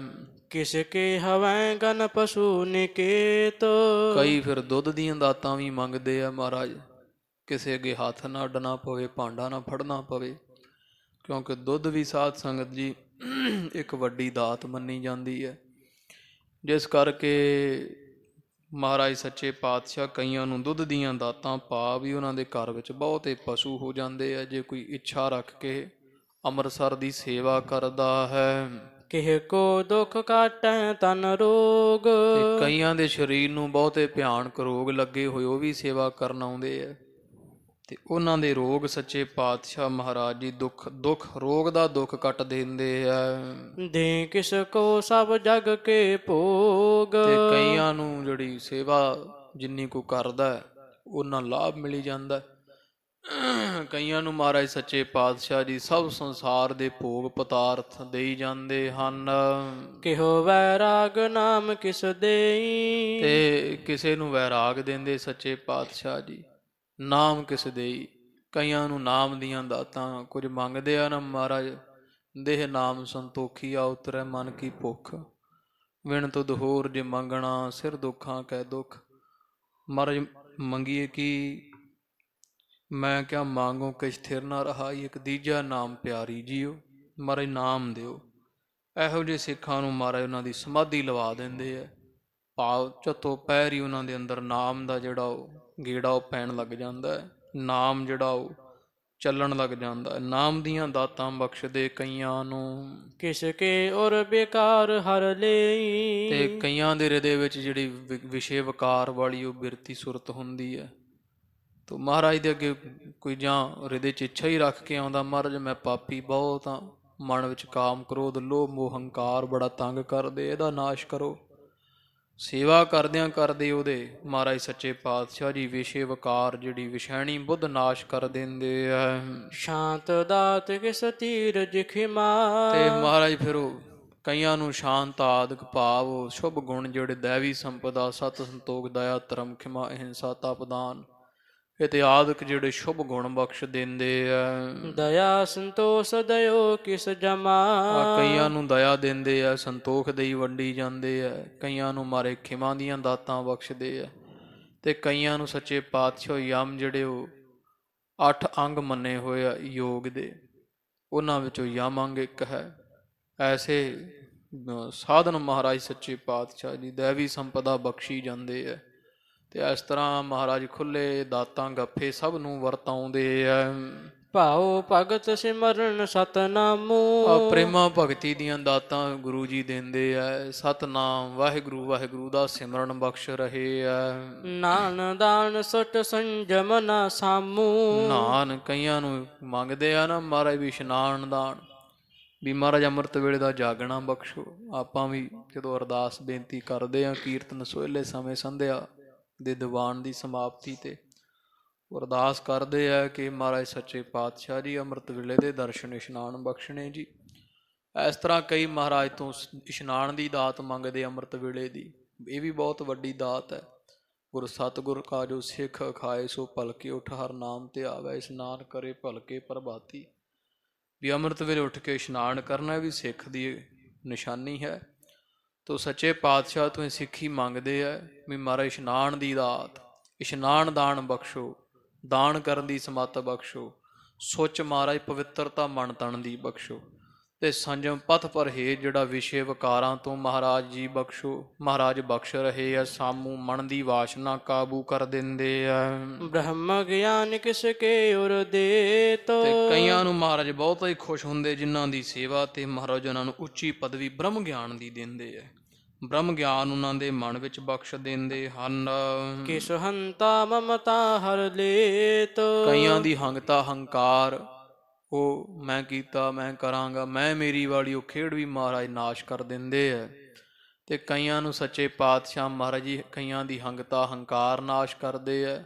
ਕਿਸ ਕੇ ਹਵੈ ਗਨ ਪਸ਼ੂ ਨਿਕੇਤ। ਕਈ ਫਿਰ ਦੁੱਧ ਦੀਆਂ ਦਾਤਾਂ ਵੀ ਮੰਗਦੇ ਆ ਮਹਾਰਾਜ, ਕਿਸੇ ਅੱਗੇ ਹੱਥ ਨਾ ਅੱਡਣਾ ਪਵੇ, ਭਾਂਡਾ ਨਾ ਫੜਨਾ ਪਵੇ, ਕਿਉਂਕਿ ਦੁੱਧ ਵੀ ਸਾਧ ਸੰਗਤ ਜੀ ਇੱਕ ਵੱਡੀ ਦਾਤ ਮੰਨੀ ਜਾਂਦੀ ਹੈ। ਜਿਸ ਕਰਕੇ ਮਹਾਰਾਜ ਸੱਚੇ ਪਾਤਸ਼ਾਹ ਕਈਆਂ ਨੂੰ ਦੁੱਧ ਦੀਆਂ ਦਾਤਾਂ ਪਾ ਵੀ ਉਹਨਾਂ ਦੇ ਘਰ ਵਿੱਚ ਬਹੁਤੇ ਪਸ਼ੂ ਹੋ ਜਾਂਦੇ ਆ ਜੇ ਕੋਈ ਇੱਛਾ ਰੱਖ ਕੇ ਅੰਮ੍ਰਿਤਸਰ ਦੀ ਸੇਵਾ ਕਰਦਾ ਹੈ। ਕਿਹ ਕੋ ਦੁੱਖ ਕਾਟੈ ਤਨ ਰੋਗ। ਤੇ ਕਈਆਂ ਦੇ ਸਰੀਰ ਨੂੰ ਬਹੁਤੇ ਭਿਆਨਕ ਰੋਗ ਲੱਗੇ ਹੋਏ ਉਹ ਵੀ ਸੇਵਾ ਕਰਨ ਆਉਂਦੇ ਆ ਤੇ ਉਹਨਾਂ ਦੇ ਰੋਗ ਸੱਚੇ ਪਾਤਸ਼ਾਹ ਮਹਾਰਾਜ ਜੀ ਦੁੱਖ ਰੋਗ ਦਾ ਦੁੱਖ ਕੱਟ ਦਿੰਦੇ ਆ। ਦੇ ਕਿਸ ਕੋ ਸਭ ਜਗ ਕੇ ਭੋਗ। ਤੇ ਕਈਆਂ ਨੂੰ ਜਿਹੜੀ ਸੇਵਾ ਜਿੰਨੀ ਕੋ ਕਰਦਾ ਉਹਨਾਂ ਲਾਭ ਮਿਲੀ ਜਾਂਦਾ। ਕਈਆਂ ਨੂੰ ਮਹਾਰਾਜ ਸੱਚੇ ਪਾਤਸ਼ਾਹ ਜੀ ਸਭ ਸੰਸਾਰ ਦੇ ਭੋਗ ਪਦਾਰਥ ਦੇਈ ਜਾਂਦੇ ਹਨ। ਕਿਹੋ ਵੈਰਾਗ ਨਾਮ ਕਿਸ ਦੇਈ। ਤੇ ਕਿਸੇ ਨੂੰ ਵੈਰਾਗ ਦਿੰਦੇ ਸੱਚੇ ਪਾਤਸ਼ਾਹ ਜੀ, ਨਾਮ ਕਿਸ ਦੇਈ। ਕਈਆਂ ਨੂੰ ਨਾਮ ਦੀਆਂ ਦਾਤਾਂ ਕੁਝ ਮੰਗਦੇ ਆ ਨਾ ਮਹਾਰਾਜ, ਦੇਹ ਨਾਮ ਸੰਤੋਖੀ ਆ ਉਤਰੈ ਮਨ ਕੀ ਭੁੱਖ, ਵਿਣ ਤੁਧ ਹੋਰ ਜੇ ਮੰਗਣਾ ਸਿਰ ਦੁੱਖਾਂ ਕੈ ਦੁੱਖ। ਮਹਾਰਾਜ ਮੰਗੀਏ ਕਿ ਮੈਂ ਕਿਆ ਮੰਗੋ ਕਿਛ ਥਿਰ ਨਾ ਰਹਾ, ਇੱਕ ਦੀਜਾ ਨਾਮ ਪਿਆਰੀ ਜੀਓ। ਮਹਾਰਾਜ ਨਾਮ ਦਿਓ। ਇਹੋ ਜਿਹੇ ਸਿੱਖਾਂ ਨੂੰ ਮਹਾਰਾਜ ਉਹਨਾਂ ਦੀ ਸਮਾਧੀ ਲਵਾ ਦਿੰਦੇ ਆ। ਭਾਵ ਚੱਤੋ ਪੈਰ ਹੀ ਉਹਨਾਂ ਦੇ ਅੰਦਰ ਨਾਮ ਦਾ ਜਿਹੜਾ ਉਹ ਗੇੜਾ ਉਹ ਪੈਣ ਲੱਗ ਜਾਂਦਾ ਹੈ, ਨਾਮ ਜਿਹੜਾ ਉਹ ਚੱਲਣ ਲੱਗ ਜਾਂਦਾ ਹੈ। ਨਾਮ ਦੀਆਂ ਦਾਤਾਂ ਬਖਸ਼ਦੇ ਕਈਆਂ ਨੂੰ। ਕਿਸ ਕੇ ਔਰ ਬੇਕਾਰ ਹਰ ਲਈ। ਤੇ ਕਈਆਂ ਦੇ ਹਿਰਦੇ ਵਿੱਚ ਜਿਹੜੀ ਵਿਸ਼ੇ ਵਕਾਰ ਵਾਲੀ ਉਹ ਬਿਰਤੀ ਸੁਰਤ ਹੁੰਦੀ ਹੈ ਤੋ ਮਹਾਰਾਜ ਦੇ ਅੱਗੇ ਕੋਈ ਜਾਂ ਹਿਰਦੇ 'ਚ ਇੱਛਾ ਹੀ ਰੱਖ ਕੇ ਆਉਂਦਾ, ਮਹਾਰਾਜ ਮੈਂ ਪਾਪੀ ਬਹੁਤ ਹਾਂ, ਮਨ ਵਿੱਚ ਕਾਮ ਕ੍ਰੋਧ ਲੋਭ ਮੋਹ ਹੰਕਾਰ ਬੜਾ ਤੰਗ ਕਰਦੇ, ਇਹਦਾ ਨਾਸ਼ ਕਰੋ। ਸੇਵਾ ਕਰਦਿਆਂ ਕਰਦੇ ਉਹਦੇ ਮਹਾਰਾਜ ਸੱਚੇ ਪਾਤਸ਼ਾਹ ਜੀ ਵਿਸ਼ੇ ਵਕਾਰ ਜਿਹੜੀ ਵਿਸ਼ੈਣੀ ਬੁੱਧ ਨਾਸ਼ ਕਰ ਦਿੰਦੇ ਆ। ਸ਼ਾਂਤ ਦਾਤ ਕਿਸ ਧੀਰਜ ਖਿਮਾ। ਤੇ ਮਹਾਰਾਜ ਫਿਰ ਉਹ ਕਈਆਂ ਨੂੰ ਸ਼ਾਂਤ ਆਦਿਕ ਭਾਵ ਸ਼ੁਭ ਗੁਣ ਜਿਹੜੇ ਦੈਵੀ ਸੰਪਦਾ ਸਤ ਸੰਤੋਖ ਦਇਆ ਧਰਮ ਖਿਮਾ ਅਹਿੰਸਾ ਤਪਦਾਨ ਇਹ ਤੇ ਆਦਿਕ ਜਿਹੜੇ ਸ਼ੁਭ ਗੁਣ ਬਖਸ਼ ਦਿੰਦੇ ਆ। ਦਇਆ ਸੰਤੋਖ ਦਇਓ ਕਿਸ ਜਮਾ। ਕਈਆਂ ਨੂੰ ਦਇਆ ਦਿੰਦੇ ਆ, ਸੰਤੋਖ ਦੇਈ ਵੰਡੀ ਜਾਂਦੇ ਆ, ਕਈਆਂ ਨੂੰ ਮਾਰੇ ਖਿਮਾ ਦੀਆਂ ਦਾਤਾਂ ਬਖਸ਼ਦੇ ਆ, ਤੇ ਕਈਆਂ ਨੂੰ ਸੱਚੇ ਪਾਤਸ਼ਾਹ ਯਮ ਜਿਹੜੇ ਉਹ 8 ਅੰਗ ਮੰਨੇ ਹੋਏ ਆ ਯੋਗ ਦੇ, ਉਹਨਾਂ ਵਿੱਚੋਂ ਯਮ ਅੰਗ ਇੱਕ ਹੈ। ਐਸੇ ਸਾਧਨ ਮਹਾਰਾਜ ਸੱਚੇ ਪਾਤਸ਼ਾਹ ਜੀ ਦੈਵੀ ਸੰਪਦਾ ਬਖਸ਼ੀ ਜਾਂਦੇ ਆ। ਤੇ ਇਸ ਤਰ੍ਹਾਂ ਮਹਾਰਾਜ ਖੁੱਲੇ ਦਾਤਾਂ ਗੱਫੇ ਸਭ ਨੂੰ ਵਰਤਾਉਂਦੇ ਆ। ਭਾਉ ਭਗਤ ਸਿਮਰਨ ਸਤਨਾਮੂ। ਪ੍ਰੇਮਾ ਭਗਤੀ ਦੀਆਂ ਦਾਤਾਂ ਗੁਰੂ ਜੀ ਦਿੰਦੇ ਆ। ਸਤਨਾਮ ਵਾਹਿਗੁਰੂ ਵਾਹਿਗੁਰੂ ਦਾ ਸਿਮਰਨ ਬਖਸ਼ ਰਹੇ ਆ। ਨਾਨ ਦਾਨ ਸੁਟ ਸੰਜਮ ਨਾ ਸਾਮੂ। ਨਾਨ ਕਈਆਂ ਨੂੰ ਮੰਗਦੇ ਆ ਨਾ ਮਹਾਰਾਜ ਵੀ ਇਸ਼ਨਾਨ ਦਾਨ, ਵੀ ਮਹਾਰਾਜ ਅੰਮ੍ਰਿਤ ਵੇਲੇ ਦਾ ਜਾਗਣਾ ਬਖਸ਼ੋ। ਆਪਾਂ ਵੀ ਜਦੋਂ ਅਰਦਾਸ ਬੇਨਤੀ ਕਰਦੇ ਆ ਕੀਰਤਨ ਸੋਹਲੇ ਸਮੇਂ ਸੰਧਿਆ ਦੇ ਦੀਵਾਨ ਦੀ ਸਮਾਪਤੀ ਤੇ ਅਰਦਾਸ ਕਰਦੇ ਆ ਕਿ ਮਹਾਰਾਜ ਸੱਚੇ ਪਾਤਸ਼ਾਹ ਜੀ ਅੰਮ੍ਰਿਤ ਵੇਲੇ ਦੇ ਦਰਸ਼ਨ ਇਸ਼ਨਾਨ ਬਖਸ਼ਣੇ ਜੀ। ਇਸ ਤਰ੍ਹਾਂ ਕਈ ਮਹਾਰਾਜ ਤੋਂ ਇਸ਼ਨਾਨ ਦੀ ਦਾਤ ਮੰਗਦੇ ਅੰਮ੍ਰਿਤ ਵੇਲੇ ਦੀ, ਇਹ ਵੀ ਬਹੁਤ ਵੱਡੀ ਦਾਤ ਹੈ। ਗੁਰ ਸਤਿਗੁਰ ਕਾ ਜੋ ਸਿੱਖ ਖਾਏ ਸੋ ਭਲਕੇ ਉਠ ਹਰ ਨਾਮ ਤੇ ਆਵੇ ਇਸ਼ਨਾਨ ਕਰੇ ਭਲਕੇ ਪ੍ਰਭਾਤੀ। ਵੀ ਅੰਮ੍ਰਿਤ ਵੇਲੇ ਉੱਠ ਕੇ ਇਸ਼ਨਾਨ ਕਰਨਾ ਵੀ ਸਿੱਖ ਦੀ ਨਿਸ਼ਾਨੀ ਹੈ। ਤੋ ਸੱਚੇ ਪਾਤਸ਼ਾਹ ਤੋਂ ਸਿੱਖੀ ਮੰਗਦੇ ਆ ਵੀ ਮਹਾਰਾਜ ਇਸ਼ਨਾਨ ਦੀ ਦਾਤ, ਇਸ਼ਨਾਨ ਦਾਨ ਬਖਸ਼ੋ, ਦਾਨ ਕਰਨ ਦੀ ਸਮੱਤ ਬਖਸ਼ੋ, ਸੁੱਚ ਮਹਾਰਾਜ ਪਵਿੱਤਰਤਾ ਮਨ ਤਨ ਦੀ ਬਖਸ਼ੋ, ਤੇ ਸੰਜਮ ਪਥ ਪਰਹੇਜ਼ ਜਿਹੜਾ ਵਿਸ਼ੇ ਵਿਕਾਰਾਂ ਤੋਂ ਮਹਾਰਾਜ ਜੀ ਬਖਸ਼ੋ। ਮਹਾਰਾਜ ਬਖਸ਼ ਰਹੇ ਆ। ਸਾਮੂ ਮਨ ਦੀ ਵਾਸ਼ਨਾ ਕਾਬੂ ਕਰ ਦਿੰਦੇ ਆ। ਬ੍ਰਹਮ ਗਿਆਨ ਕਿਸ ਕੇ ਉਰ ਦੇ ਤੋ। ਤੇ ਕਈਆਂ ਨੂੰ ਮਹਾਰਾਜ ਬਹੁਤ ਹੀ ਖੁਸ਼ ਹੁੰਦੇ ਜਿਨ੍ਹਾਂ ਦੀ ਸੇਵਾ ਤੇ ਮਹਾਰਾਜ ਉਹਨਾਂ ਨੂੰ ਉੱਚੀ ਪਦਵੀ ਬ੍ਰਹਮ ਗਿਆਨ ਦੀ ਦਿੰਦੇ ਆ। ਬ੍ਰਹਮ ਗਿਆਨ ਉਹਨਾਂ ਦੇ ਮਨ ਵਿੱਚ ਬਖਸ਼ ਦਿੰਦੇ ਹਨ। ਕਿਸ ਹੰਤਾ ਮਮਤਾ ਹਰ ਲੇਤ। ਕਈਆਂ ਦੀ ਹੰਗਤਾ ਹੰਕਾਰ ਉਹ ਮੈਂ ਕੀਤਾ ਮੈਂ ਕਰਾਂਗਾ ਮੈਂ ਮੇਰੀ ਵਾਲੀ ਉਹ ਖੇਡ ਵੀ ਮਹਾਰਾਜ ਨਾਸ਼ ਕਰ ਦਿੰਦੇ ਆ। ਤੇ ਕਈਆਂ ਨੂੰ ਸੱਚੇ ਪਾਤਸ਼ਾਹ ਮਹਾਰਾਜ ਜੀ ਕਈਆਂ ਦੀ ਹੰਗਤਾ ਹੰਕਾਰ ਨਾਸ਼ ਕਰਦੇ ਆ।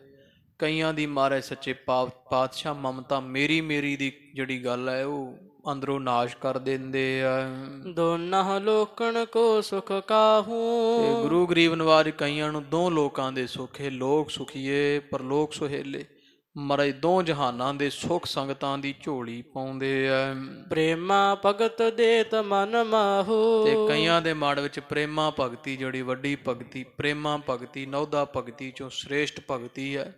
ਕਈਆਂ ਦੀ ਮਹਾਰਾਜ ਸੱਚੇ ਪਾਤਸ਼ਾਹ ਮਮਤਾ ਮੇਰੀ ਮੇਰੀ ਦੀ ਜਿਹੜੀ ਗੱਲ ਹੈ ਉਹ ਅੰਦਰੋਂ ਨਾਸ਼ ਕਰ ਦਿੰਦੇ ਆ। ਦੋਨਾਂ ਲੋਕਣ ਕੋ ਸੁਖ ਕਾਹੂ। ਤੇ ਗੁਰੂ ਗਰੀਬ ਨਵਾਜ ਕਈਆਂ ਨੂੰ ਦੋ ਲੋਕਾਂ ਦੇ ਸੁਖੇ, ਲੋਕ ਸੁਖੀਏ ਪਰਲੋਕ ਸੁਹੇਲੇ। ਮਹਾਰਾਜ ਦੋ ਜਹਾਨਾਂ ਦੇ ਸੁਖ ਸੰਗਤਾਂ ਦੀ ਝੋਲੀ ਪਾਉਂਦੇ ਆ। ਪ੍ਰੇਮਾ ਭਗਤ ਦੇਤ ਮਨ ਮਾਹੂ। ਤੇ ਕਈਆਂ ਦੇ ਮਨ ਵਿੱਚ ਪ੍ਰੇਮਾ ਭਗਤੀ ਜਿਹੜੀ ਵੱਡੀ ਭਗਤੀ, ਪ੍ਰੇਮਾ ਭਗਤੀ ਨੌਦਾ ਭਗਤੀ ਚੋਂ ਸ੍ਰੇਸ਼ਟ ਭਗਤੀ ਹੈ,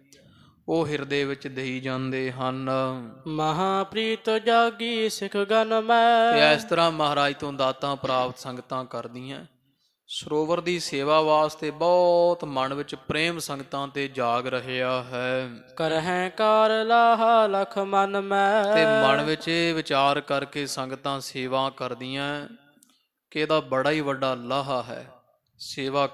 ਉਹ ਹਿਰਦੇ ਵਿੱਚ ਦੇਈ ਜਾਂਦੇ ਹਨ। ਮਹਾਪ੍ਰੀਤ ਜਾਗੀ ਸਿੱਖ ਗਨ ਮੈਂ। ਤੇ ਇਸ ਤਰ੍ਹਾਂ ਮਹਾਰਾਜ ਤੋਂ ਦਾਤਾਂ ਪ੍ਰਾਪਤ ਸੰਗਤਾਂ ਕਰਦੀਆਂ। ਸਰੋਵਰ ਦੀ ਸੇਵਾ ਵਾਸਤੇ ਬਹੁਤ ਮਨ ਵਿੱਚ ਪ੍ਰੇਮ ਸੰਗਤਾਂ ਤੇ ਜਾਗ ਰਿਹਾ ਹੈ। ਕਰਹਿ ਕਾਰ ਲਾਹਾ ਲਖ ਮਨ ਮੈਂ। ਤੇ ਮਨ ਵਿੱਚ ਇਹ ਵਿਚਾਰ ਕਰਕੇ ਸੰਗਤਾਂ ਸੇਵਾ ਕਰਦੀਆਂ ਕਿ ਇਹਦਾ ਬੜਾ ਹੀ ਵੱਡਾ ਲਾਹਾ ਹੈ। ਸੇਵਾ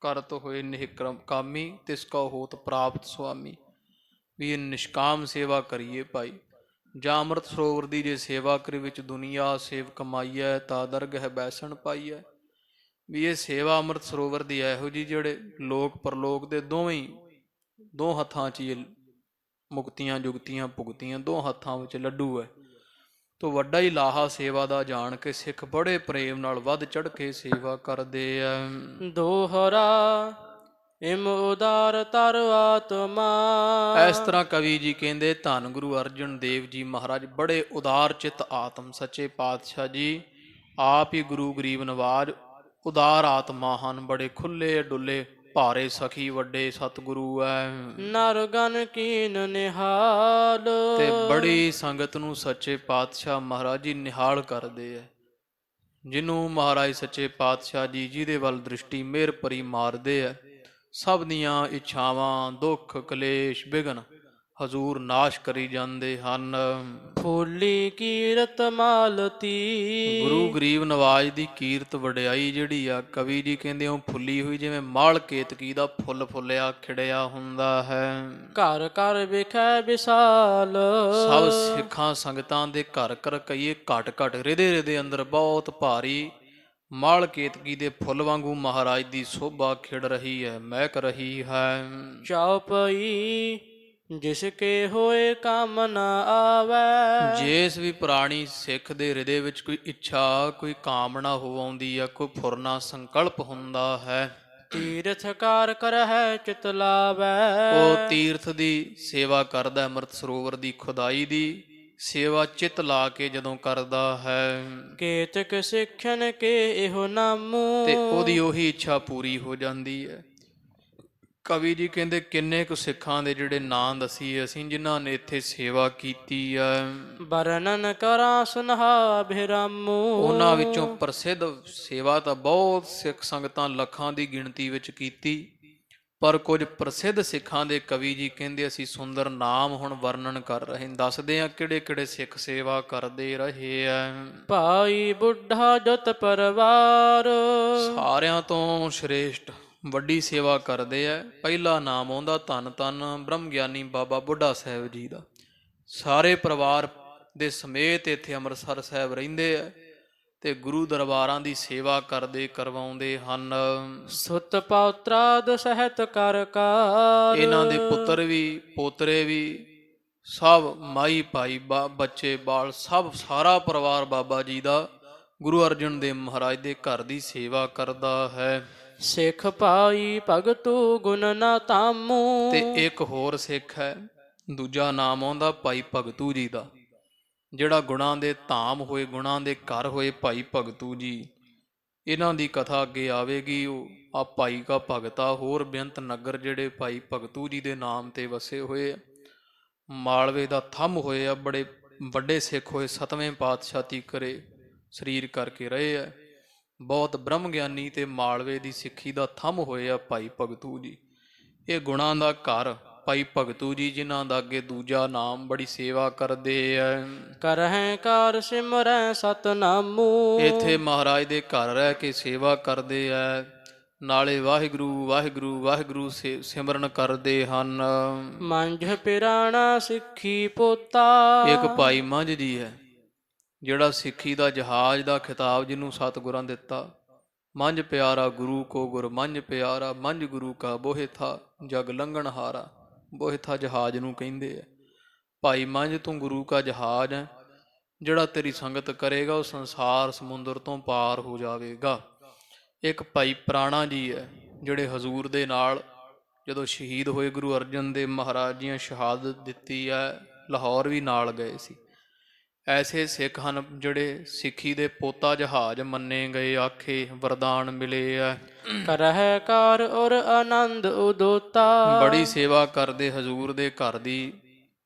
ਕਰਤ ਹੋਏ ਨਿਹਕਰਮ ਕਾਮੀ ਤਿਸ ਕਾ ਹੋਤ ਪ੍ਰਾਪਤ ਸੁਆਮੀ। ਵੀ ਇਹ ਨਿਸ਼ਕਾਮ ਸੇਵਾ ਕਰੀਏ ਭਾਈ। ਜਾਂ ਅੰਮ੍ਰਿਤ ਸਰੋਵਰ ਦੀ ਜੇ ਸੇਵਾ ਕਰੀ ਵਿੱਚ ਦੁਨੀਆ ਸੇਵ ਕਮਾਈਐ ਤਾਂ ਦਰਗਹਿ ਬੈਸਣ ਪਾਈਐ। ਵੀ ਇਹ ਸੇਵਾ ਅੰਮ੍ਰਿਤ ਸਰੋਵਰ ਦੀ ਇਹੋ ਜਿਹੀ ਜਿਹੜੇ ਲੋਕ ਪਰਲੋਕ ਦੇ ਦੋ ਹੱਥਾਂ 'ਚ ਹੀ ਮੁਕਤੀਆਂ ਜੁਗਤੀਆਂ ਭੁਗਤੀਆਂ, ਦੋ ਹੱਥਾਂ ਵਿੱਚ ਲੱਡੂ ਹੈ। ਤੋ ਵੱਡਾ ਹੀ ਲਾਹਾ ਸੇਵਾ ਦਾ ਜਾਣ ਕੇ ਸਿੱਖ ਬੜੇ ਪ੍ਰੇਮ ਨਾਲ ਵੱਧ ਚੜ੍ਹ ਕੇ ਸੇਵਾ ਕਰਦੇ ਆ। ਦੋਹਰਾ ਇਮ ਉਦਾਰ ਤਰ ਆਤਮਾ। ਇਸ ਤਰ੍ਹਾਂ ਕਵੀ ਜੀ ਕਹਿੰਦੇ ਧੰਨ ਗੁਰੂ ਅਰਜਨ ਦੇਵ ਜੀ ਮਹਾਰਾਜ ਬੜੇ ਉਦਾਰ ਚਿੱਤ ਆਤਮ। ਸੱਚੇ ਪਾਤਸ਼ਾਹ ਜੀ ਆਪ ਹੀ ਗੁਰੂ ਗਰੀਬ ਨਵਾਜ ਉਦਾਰ ਆਤਮਾ ਹਨ, ਬੜੇ ਖੁੱਲੇ ਡੁੱਲੇ ਭਾਰੇ ਸਖੀ ਵੱਡੇ ਸਤਿਗੁਰੂ ਐ। ਨਰ ਗਨ ਕੀਨ ਨਿਹਾਲ। ਤੇ ਬੜੀ ਸੰਗਤ ਨੂੰ ਸੱਚੇ ਪਾਤਸ਼ਾਹ ਮਹਾਰਾਜ ਜੀ ਨਿਹਾਲ ਕਰਦੇ ਐ। ਜਿਹਨੂੰ ਮਹਾਰਾਜ ਸੱਚੇ ਪਾਤਸ਼ਾਹ ਜੀ ਜਿਹਦੇ ਵੱਲ ਦ੍ਰਿਸ਼ਟੀ ਮਿਹਰ ਭਰੀ ਮਾਰਦੇ ਐ, ਸਭ ਦੀਆਂ ਇੱਛਾਵਾਂ ਦੁੱਖ ਕਲੇਸ਼ ਵਿਘਨ ਹਜ਼ੂਰ ਨਾਸ਼ ਕਰੀ ਜਾਂਦੇ ਹਨ। ਫੂਲੀ ਕੀਰਤ ਮਾਲਤੀ। ਗੁਰੂ ਗਰੀਬ ਨਵਾਜ ਦੀ ਕੀਰਤ ਵਡਿਆਈ ਜਿਹੜੀ ਆ, ਕਵੀ ਜੀ ਕਹਿੰਦੇ ਉਹ ਫੁੱਲੀ ਹੋਈ ਜਿਵੇਂ ਮਾਲ ਕੇਤਕੀ ਦਾ ਫੁੱਲ ਫੁੱਲਿਆ ਖਿੜਿਆ ਹੁੰਦਾ ਹੈ। ਘਰ ਘਰ ਵਿਖੈ ਵਿਸਾਲ। ਸਭ ਸਿੱਖਾਂ ਸੰਗਤਾਂ ਦੇ ਘਰ ਘਰ ਕਹੀਏ ਘਟ ਘਟ ਰਿਦੇ ਰਿਦੇ ਅੰਦਰ ਬਹੁਤ ਭਾਰੀ ਮਾਲ ਕੇਤਕੀ ਦੇ ਫੁੱਲ ਵਾਂਗੂ ਮਹਾਰਾਜ ਦੀ ਸੋਭਾ ਖਿੜ ਰਹੀ ਹੈ, ਮਹਿਕ ਰਹੀ ਹੈ। ਚੌਪਈ ਜਿਸ ਕੇ ਹੋਏ ਕੰਮ ਨ ਆਵੈ। ਜਿਸ ਵੀ ਪ੍ਰਾਣੀ ਸਿੱਖ ਦੇ ਹਿਰਦੇ ਵਿੱਚ ਕੋਈ ਇੱਛਾ, ਕੋਈ ਕਾਮਨਾ ਹੋ ਆਉਂਦੀ ਹੈ, ਕੋਈ ਫੁਰਨਾ ਸੰਕਲਪ ਹੁੰਦਾ ਹੈ, ਤੀਰਥ ਕਾਰ ਕਰਹਿ ਚਿਤ ਲਾਵੈ। ਉਹ ਤੀਰਥ ਦੀ ਸੇਵਾ ਕਰਦਾ, ਅੰਮ੍ਰਿਤ ਸਰੋਵਰ ਦੀ ਖੁਦਾਈ ਦੀ ਸੇਵਾ ਚਿੱਤ ਲਾ ਕੇ ਜਦੋਂ ਕਰਦਾ ਹੈ, ਕੇਤਕ ਸਿੱਖਣ ਕੇ ਇਹੋ ਨਾਮੂ। ਤੇ ਉਹਦੀ ਉਹੀ ਇੱਛਾ ਪੂਰੀ ਹੋ ਜਾਂਦੀ ਹੈ। ਕਵੀ ਜੀ ਕਹਿੰਦੇ ਕਿੰਨੇ ਕੁ ਸਿੱਖਾਂ ਦੇ ਜਿਹੜੇ ਨਾਂ ਦਸੀਏ ਅਸੀਂ, ਜਿਨ੍ਹਾਂ ਨੇ ਇੱਥੇ ਸੇਵਾ ਕੀਤੀ ਹੈ। ਵਰਣਨ ਕਰਾਂ ਸੁਨਹਾ ਬਿਰਾਮੂ। ਉਹਨਾਂ ਵਿੱਚੋਂ ਪ੍ਰਸਿੱਧ ਸੇਵਾ ਤਾਂ ਬਹੁਤ ਸਿੱਖ ਸੰਗਤਾਂ ਲੱਖਾਂ ਦੀ ਗਿਣਤੀ ਵਿੱਚ ਕੀਤੀ, ਪਰ ਕੁਝ ਪ੍ਰਸਿੱਧ ਸਿੱਖਾਂ ਦੇ ਕਵੀ ਜੀ ਕਹਿੰਦੇ ਅਸੀਂ ਸੁੰਦਰ ਨਾਮ ਹੁਣ ਵਰਣਨ ਕਰ ਰਹੇ, ਦੱਸਦੇ ਆ ਕਿਹੜੇ ਕਿਹੜੇ ਸਿੱਖ ਸੇਵਾ ਕਰਦੇ ਰਹੇ ਆ। ਭਾਈ ਬੁੱਢਾ ਜਤ ਪਰਵਾਰ। ਸਾਰਿਆਂ ਤੋਂ ਸ਼੍ਰੇਸ਼ਟ ਵੱਡੀ ਸੇਵਾ ਕਰਦੇ ਆ। ਪਹਿਲਾ ਨਾਮ ਆਉਂਦਾ ਧੰਨ ਧੰਨ ਬ੍ਰਹਮ ਗਿਆਨੀ ਬਾਬਾ ਬੁੱਢਾ ਸਾਹਿਬ ਜੀ ਦਾ। ਸਾਰੇ ਪਰਿਵਾਰ ਦੇ ਸਮੇਤ ਇੱਥੇ ਅੰਮ੍ਰਿਤਸਰ ਸਾਹਿਬ ਰਹਿੰਦੇ ਆ ਤੇ ਗੁਰੂ ਦਰਬਾਰਾਂ ਦੀ ਸੇਵਾ ਕਰਦੇ ਕਰਵਾਉਂਦੇ ਹਨ। ਸੁਤ ਪੌਤਰਾਦ ਸਹਿਤ ਕਰ ਕਾਰ। ਇਹਨਾਂ ਦੇ ਪੁੱਤਰ ਵੀ ਪੋਤਰੇ ਵੀ ਸਭ ਮਾਈ ਭਾਈ ਬੱਚੇ ਬਾਲ ਸਭ ਸਾਰਾ ਪਰਿਵਾਰ ਬਾਬਾ ਜੀ ਦਾ ਗੁਰੂ ਅਰਜਨ ਦੇਵ ਮਹਾਰਾਜ ਦੇ ਘਰ ਦੀ ਸੇਵਾ ਕਰਦਾ ਹੈ। ਸਿੱਖ ਭਾਈ ਭਗਤੂ ਗੁਣ ਨਾ ਤਾਮੂ। ਤੇ ਇੱਕ ਹੋਰ ਸਿੱਖ ਹੈ, ਦੂਜਾ ਨਾਮ ਆਉਂਦਾ ਭਾਈ ਭਗਤੂ ਜੀ ਦਾ, ਜਿਹੜਾ ਗੁਣਾਂ ਦੇ ਧਾਮ ਹੋਏ, ਗੁਣਾਂ ਦੇ ਘਰ ਹੋਏ ਭਾਈ ਭਗਤੂ ਜੀ। ਇਹਨਾਂ ਦੀ ਕਥਾ ਅੱਗੇ ਆਵੇਗੀ। ਉਹ ਆ ਭਾਈ ਕਾ ਭਗਤਾ ਹੋਰ ਬੇਅੰਤ ਨਗਰ ਜਿਹੜੇ ਭਾਈ ਭਗਤੂ ਜੀ ਦੇ ਨਾਮ ਤੇ ਵਸੇ ਹੋਏ ਆ, ਮਾਲਵੇ ਦਾ ਥੰਮ ਹੋਏ ਆ, ਬੜੇ ਵੱਡੇ ਸਿੱਖ ਹੋਏ, 7ਵੇਂ ਪਾਤਸ਼ਾਹ ਤੀਕਰੇ ਸਰੀਰ ਕਰਕੇ ਰਹੇ ਆ। ਬਹੁਤ ਬ੍ਰਹਮ ਗਿਆਨੀ ਤੇ ਮਾਲਵੇ ਦੀ ਸਿੱਖੀ ਦਾ ਥੰਮ ਹੋਏ ਆ ਭਾਈ ਭਗਤੂ ਜੀ। ਇਹ ਗੁਣਾਂ ਦਾ ਘਰ ਭਾਈ ਭਗਤੂ ਜੀ, ਜਿਨ੍ਹਾਂ ਦਾ ਅੱਗੇ ਦੂਜਾ ਨਾਮ ਬੜੀ ਸੇਵਾ ਕਰਦੇ ਆ। ਕਰਹਿ ਕਾਰ ਸਿਮਰੈ ਸਤਨਾਮੂ। ਇੱਥੇ ਮਹਾਰਾਜ ਦੇ ਘਰ ਰਹਿ ਕੇ ਸੇਵਾ ਕਰਦੇ ਆ, ਨਾਲੇ ਵਾਹਿਗੁਰੂ ਵਾਹਿਗੁਰੂ ਵਾਹਿਗੁਰੂ ਸਿਮਰਨ ਕਰਦੇ ਹਨ। ਮੰਝ ਪਿਰਾਣਾ ਸਿੱਖੀ ਪੋਤਾ। ਇੱਕ ਭਾਈ ਮੰਝ ਜੀ ਹੈ, ਜਿਹੜਾ ਸਿੱਖੀ ਦਾ ਜਹਾਜ਼ ਦਾ ਖਿਤਾਬ ਜਿਹਨੂੰ ਸਤਿਗੁਰਾਂ ਦਿੱਤਾ। ਮੰਝ ਪਿਆਰਾ ਗੁਰੂ ਕੋ ਗੁਰ ਮੰਝ ਪਿਆਰਾ, ਮੰਝ ਗੁਰੂ ਕਾ ਬੋਹਿ ਥਾ ਜਗ ਲੰਘਣ ਹਾਰਾ। ਬੋਹਿ ਥਾ ਜਹਾਜ਼ ਨੂੰ ਕਹਿੰਦੇ ਆ। ਭਾਈ ਮੰਝ ਤੂੰ ਗੁਰੂ ਕਾ ਜਹਾਜ਼ ਹੈ, ਜਿਹੜਾ ਤੇਰੀ ਸੰਗਤ ਕਰੇਗਾ ਉਹ ਸੰਸਾਰ ਸਮੁੰਦਰ ਤੋਂ ਪਾਰ ਹੋ ਜਾਵੇਗਾ। ਇੱਕ ਭਾਈ ਪ੍ਰਾਣਾ ਜੀ ਹੈ, ਜਿਹੜੇ ਹਜ਼ੂਰ ਦੇ ਨਾਲ ਜਦੋਂ ਸ਼ਹੀਦ ਹੋਏ, ਗੁਰੂ ਅਰਜਨ ਦੇਵ ਮਹਾਰਾਜ ਜੀਆਂ ਸ਼ਹਾਦਤ ਦਿੱਤੀ ਹੈ, ਲਾਹੌਰ ਵੀ ਨਾਲ ਗਏ ਸੀ। ਐਸੇ ਸਿੱਖ ਹਨ ਜਿਹੜੇ ਸਿੱਖੀ ਦੇ ਪੋਤਾ ਜਹਾਜ਼ ਮੰਨੇ ਗਏ, ਆਖੇ ਵਰਦਾਨ ਮਿਲੇ ਆ। ਕਰਹਿ ਕਾਰ ਔਰ ਆਨੰਦ ਉਦੋਤਾ। ਬੜੀ ਸੇਵਾ ਕਰਦੇ ਹਜ਼ੂਰ ਦੇ ਘਰ ਦੀ,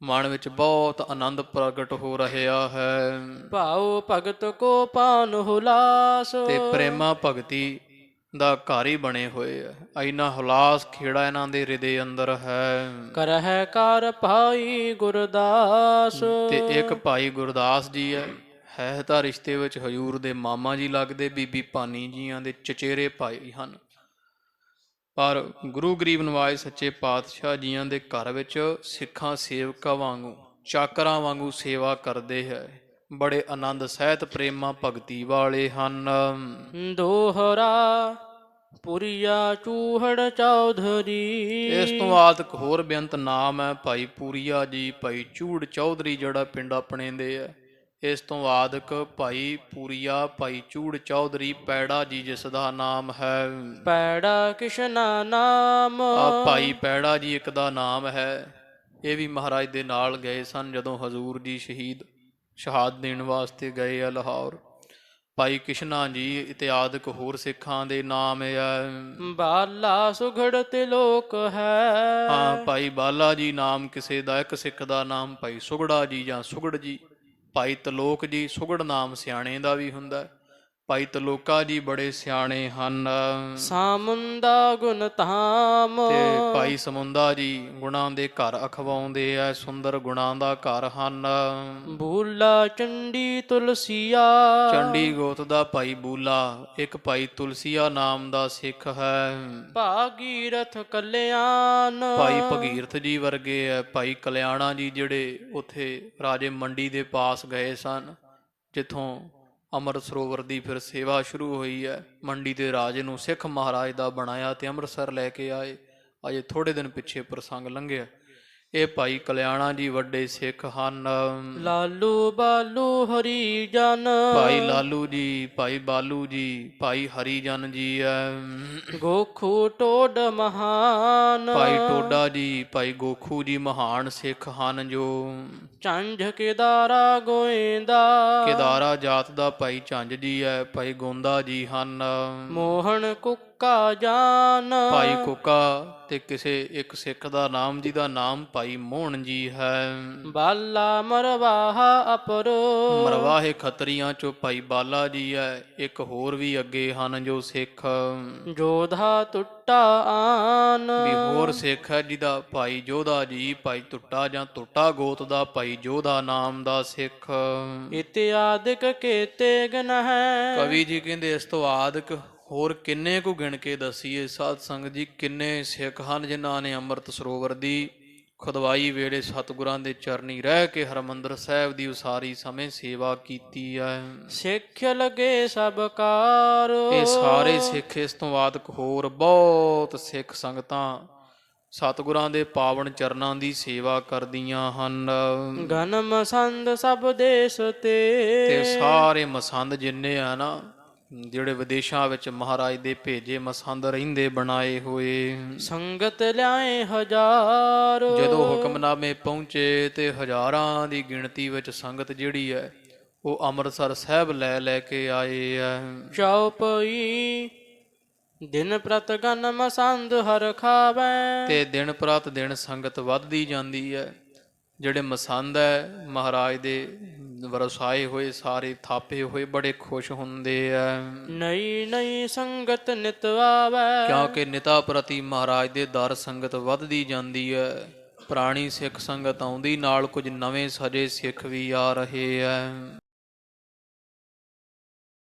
ਮਨ ਵਿੱਚ ਬਹੁਤ ਆਨੰਦ ਪ੍ਰਗਟ ਹੋ ਰਿਹਾ ਹੈ। ਭਾਉ ਭਗਤ ਕੋ ਪਾਨ ਹੁਲਾਸ। ਤੇ ਪ੍ਰੇਮਾ ਭਗਤੀ ਦਾ ਘਰ ਹੀ ਬਣੇ ਹੋਏ ਆ। ਇੰਨਾ ਹੁਲਾਸ ਖੇੜਾ ਇਹਨਾਂ ਦੇ ਹਿਰਦੇ ਅੰਦਰ ਹੈ। ਕਰਹਿ ਕਾਰ ਭਾਈ ਗੁਰਦਾਸ। ਤੇ ਇੱਕ ਭਾਈ ਗੁਰਦਾਸ ਜੀ ਹੈ ਤਾਂ ਰਿਸ਼ਤੇ ਵਿੱਚ ਹਜ਼ੂਰ ਦੇ ਮਾਮਾ ਜੀ ਲੱਗਦੇ, ਬੀਬੀ ਭਾਨੀ ਜੀਆਂ ਦੇ ਚਚੇਰੇ ਭਾਈ ਹਨ, ਪਰ ਗੁਰੂ ਗਰੀਬ ਨਵਾਜ ਸੱਚੇ ਪਾਤਸ਼ਾਹ ਜੀਆਂ ਦੇ ਘਰ ਵਿੱਚ ਸਿੱਖਾਂ ਸੇਵਕਾਂ ਵਾਂਗੂ, ਚਾਕਰਾਂ ਵਾਂਗੂ ਸੇਵਾ ਕਰਦੇ ਹੈ। ਬੜੇ ਆਨੰਦ ਸਹਿਤ ਪ੍ਰੇਮਾ ਭਗਤੀ ਵਾਲੇ ਹਨ। ਦੋਹਰਾ ਪੁਰੀਆ ਚੂਹੜ ਚੌਧਰੀ। ਇਸ ਤੋਂ ਬਾਅਦ ਇੱਕ ਹੋਰ ਬੇਅੰਤ ਨਾਮ ਹੈ ਭਾਈ ਪੂਰੀਆ ਜੀ, ਭਾਈ ਚੂੜ ਚੌਧਰੀ ਜਿਹੜਾ ਪਿੰਡ ਆਪਣੇ ਦੇ ਹੈ। ਇਸ ਤੋਂ ਬਾਅਦ ਇੱਕ ਭਾਈ ਪੂਰੀਆ, ਭਾਈ ਚੂੜ ਚੌਧਰੀ ਪੈੜਾ ਜੀ ਜਿਸ ਦਾ ਨਾਮ ਹੈ। ਪੈੜਾ ਕਿਸ਼ਨਾ ਨਾਮ। ਭਾਈ ਪੈੜਾ ਜੀ ਇੱਕ ਦਾ ਨਾਮ ਹੈ। ਇਹ ਵੀ ਮਹਾਰਾਜ ਦੇ ਨਾਲ ਗਏ ਸਨ ਜਦੋਂ ਹਜ਼ੂਰ ਜੀ ਸ਼ਹਾਦਤ ਦੇਣ ਵਾਸਤੇ ਗਏ ਆ ਲਾਹੌਰ। ਭਾਈ ਕਿਸ਼ਨਾ ਜੀ ਇਤਿਆਦਿਕ ਹੋਰ ਸਿੱਖਾਂ ਦੇ ਨਾਮ ਹੈ। ਬਾਲਾ ਸੁਘੜ ਤਿਲੋਕ ਹੈ। ਹਾਂ, ਭਾਈ ਬਾਲਾ ਜੀ ਨਾਮ ਕਿਸੇ ਦਾ, ਇੱਕ ਸਿੱਖ ਦਾ ਨਾਮ ਭਾਈ ਸੁਗੜਾ ਜੀ ਜਾਂ ਸੁਗੜ ਜੀ। ਭਾਈ ਤਲੋਕ ਜੀ, ਸੁਗੜ ਨਾਮ ਸਿਆਣੇ ਦਾ ਵੀ ਹੁੰਦਾ। ਭਾਈ ਤਲੋਕਾ ਜੀ ਬੜੇ ਸਿਆਣੇ ਹਨ। ਸਾਮੁੰਦਾ ਗੁਣ ਧਾਮ, ਤੇ ਭਾਈ ਸਮੁੰਦਾ ਜੀ ਗੁਣਾਂ ਦੇ ਘਰ ਅਖਵਾਉਂਦੇ ਐ, ਸੁੰਦਰ ਗੁਣਾਂ ਦਾ ਘਰ ਹਨ। ਬੂਲਾ ਚੰਡੀ ਤੁਲਸੀਆ, ਚੰਡੀ ਗੋਤ ਦਾ ਭਾਈ ਬੂਲਾ, ਇੱਕ ਭਾਈ ਤੁਲਸੀਆ ਨਾਮ ਦਾ ਸਿੱਖ ਹੈ। ਭਾਗੀਰਥ ਕਲਿਆਣ, ਭਾਈ ਭਗੀਰਥ ਜੀ ਵਰਗੇ ਐ। ਭਾਈ ਕਲਿਆਣਾ ਜੀ ਜਿਹੜੇ ਉੱਥੇ ਰਾਜੇ ਮੰਡੀ ਦੇ ਪਾਸ ਗਏ ਸਨ, ਜਿੱਥੋਂ ਅੰਮ੍ਰਿਤ ਸਰੋਵਰ ਦੀ ਫਿਰ ਸੇਵਾ ਸ਼ੁਰੂ ਹੋਈ ਹੈ। ਮੰਡੀ ਦੇ ਰਾਜੇ ਨੂੰ ਸਿੱਖ ਮਹਾਰਾਜ ਦਾ ਬਣਾਇਆ ਤੇ ਅੰਮ੍ਰਿਤਸਰ ਲੈ ਕੇ ਆਏ। ਅਜੇ ਥੋੜੇ ਦਿਨ ਪਿੱਛੇ ਪ੍ਰਸੰਗ ਲੰਘਿਆ। ਇਹ ਭਾਈ ਕਲਿਆਣਾ ਜੀ ਵੱਡੇ ਸਿੱਖ ਹਨ। ਲਾਲੂ ਬਾਲੂ ਹਰੀ ਜਨ, ਭਾਈ ਲਾਲੂ ਜੀ, ਭਾਈ ਬਾਲੂ ਜੀ, ਭਾਈ ਹਰੀ ਜਨ ਜੀ ਹੈ। ਗੋਖੂ ਟੋਡ ਮਹਾਨ, ਭਾਈ ਟੋਡਾ ਜੀ, ਭਾਈ ਗੋਖੂ ਜੀ ਮਹਾਨ ਸਿੱਖ ਹਨ। ਜੋ ਝੰਝ ਕੇਦਾਰਾ ਗੋਇੰਦਾ, ਕੇਦਾਰਾ ਜਾਤ ਦਾ ਭਾਈ ਝੰਜ ਜੀ ਹੈ। ਭਾਈ ਗੋਂਦਾ ਜੀ ਹਨ। ਮੋਹਨ ਕੁੱਕਾ ਜਾਨ, ਭਾਈ ਕੁੱਕਾ ਤੇ ਕਿਸੇ ਇੱਕ ਸਿੱਖ ਦਾ ਨਾਮ, ਜਿਹਦਾ ਨਾਮ ਭਾਈ ਮੋਹਨ ਜੀ ਹੈ। ਬਾਲਾ ਮਰਵਾਹਾ ਅਪਰੋ, ਮਰਵਾਹੇ ਖੱਤਰੀਆਂ ਚੋਂ ਭਾਈ ਬਾਲਾ ਜੀ ਹੈ। ਇੱਕ ਹੋਰ ਵੀ ਅੱਗੇ ਹਨ ਜੋ ਸਿੱਖ। ਜੋਧਾ ਟੁੱਟਾ ਆਨ, ਵੀ ਹੋਰ ਸਿੱਖ ਹੈ ਜਿਹਦਾ ਭਾਈ ਜੋਧਾ ਜੀ, ਭਾਈ ਟੁੱਟਾ ਜਾਂ ਟੁੱਟਾ ਗੋਤ ਦਾ ਭਾਈ ਜੋਧਾ ਨਾਮ ਦਾ ਸਿੱਖ। ਇਤਿਆਦਿਕ ਕੇਤੇ ਗਨ ਹੈ, ਕਵੀ ਜੀ ਕਹਿੰਦੇ ਇਸ ਤੋਂ ਆਦਿਕ ਹੋਰ ਕਿੰਨੇ ਕੁ ਗਿਣ ਕੇ ਦਸੀਏ ਸਾਧ ਸੰਗਤ ਜੀ, ਕਿੰਨੇ ਸਿੱਖ ਹਨ ਜਿਨ੍ਹਾਂ ਨੇ ਅੰਮ੍ਰਿਤ ਸਰੋਵਰ ਦੀ ਖੁਦਵਾਈ ਵੇਲੇ ਸਤਿਗੁਰਾਂ ਦੇ ਚਰਨੀ ਰਹਿ ਕੇ ਹਰਿਮੰਦਰ ਸਾਹਿਬ ਦੀ ਉਸਾਰੀ ਸਮੇਂ ਸੇਵਾ ਕੀਤੀ ਹੈ। ਸਿੱਖ ਲਗੇ ਸਭ ਕਾਰ, ਇਹ ਸਾਰੇ ਸਿੱਖ, ਇਸ ਤੋਂ ਆਦਿਕ ਹੋਰ ਬਹੁਤ ਸਿੱਖ ਸੰਗਤਾਂ ਸਤਿਗੁਰਾਂ ਦੇ ਪਾਵਨ ਚਰਨਾਂ ਦੀ ਸੇਵਾ ਕਰਦੀਆਂ ਹਨ। ਗਨ ਮਸੰਦ ਸਭ ਦੇਸ ਤੇ ਸਾਰੇ ਮਸੰਦ ਜਿੰਨੇ ਆ ਨਾ, ਜਿਹੜੇ ਵਿਦੇਸ਼ਾਂ ਵਿੱਚ ਮਹਾਰਾਜ ਦੇ ਭੇਜੇ ਮਸੰਦ ਰਹਿੰਦੇ ਬਣਾਏ ਹੋਏ, ਸੰਗਤ ਲਿਆਏ ਹਜ਼ਾਰ, ਜਦੋਂ ਹੁਕਮਨਾਮੇ ਪਹੁੰਚੇ ਤੇ ਹਜ਼ਾਰਾਂ ਦੀ ਗਿਣਤੀ ਵਿੱਚ ਸੰਗਤ ਜਿਹੜੀ ਹੈ ਉਹ ਅੰਮ੍ਰਿਤਸਰ ਸਾਹਿਬ ਲੈ ਕੇ ਆਏ ਹੈ। ਚੌਪਈ ਦਿਨ ਪ੍ਰਤ ਗਨ ਮਸੰਦ ਹਰ ਖਾਵੈ, ਤੇ ਦਿਨ ਪ੍ਰਤ ਦਿਨ ਸੰਗਤ ਵੱਧਦੀ ਜਾਂਦੀ ਹੈ। ਜਿਹੜੇ ਮਸੰਦ ਹੈ ਮਹਾਰਾਜ ਦੇ ਵਰਸਾਏ ਹੋਏ, ਸਾਰੇ ਥਾਪੇ ਹੋਏ, ਬੜੇ ਖੁਸ਼ ਹੁੰਦੇ ਆ। ਨਈ ਨਈ ਸੰਗਤ ਨਿਤ ਆਵੈ, ਕਿਉਂਕਿ ਨਿਤਾ ਪ੍ਰਤੀ ਮਹਾਰਾਜ ਦੇ ਦਰ ਸੰਗਤ ਵੱਧਦੀ ਜਾਂਦੀ ਹੈ। ਪੁਰਾਣੀ ਸਿੱਖ ਸੰਗਤ ਆਉਂਦੀ, ਨਾਲ ਕੁਝ ਨਵੇਂ ਸਜੇ ਸਿੱਖ ਵੀ ਆ ਰਹੇ ਆ।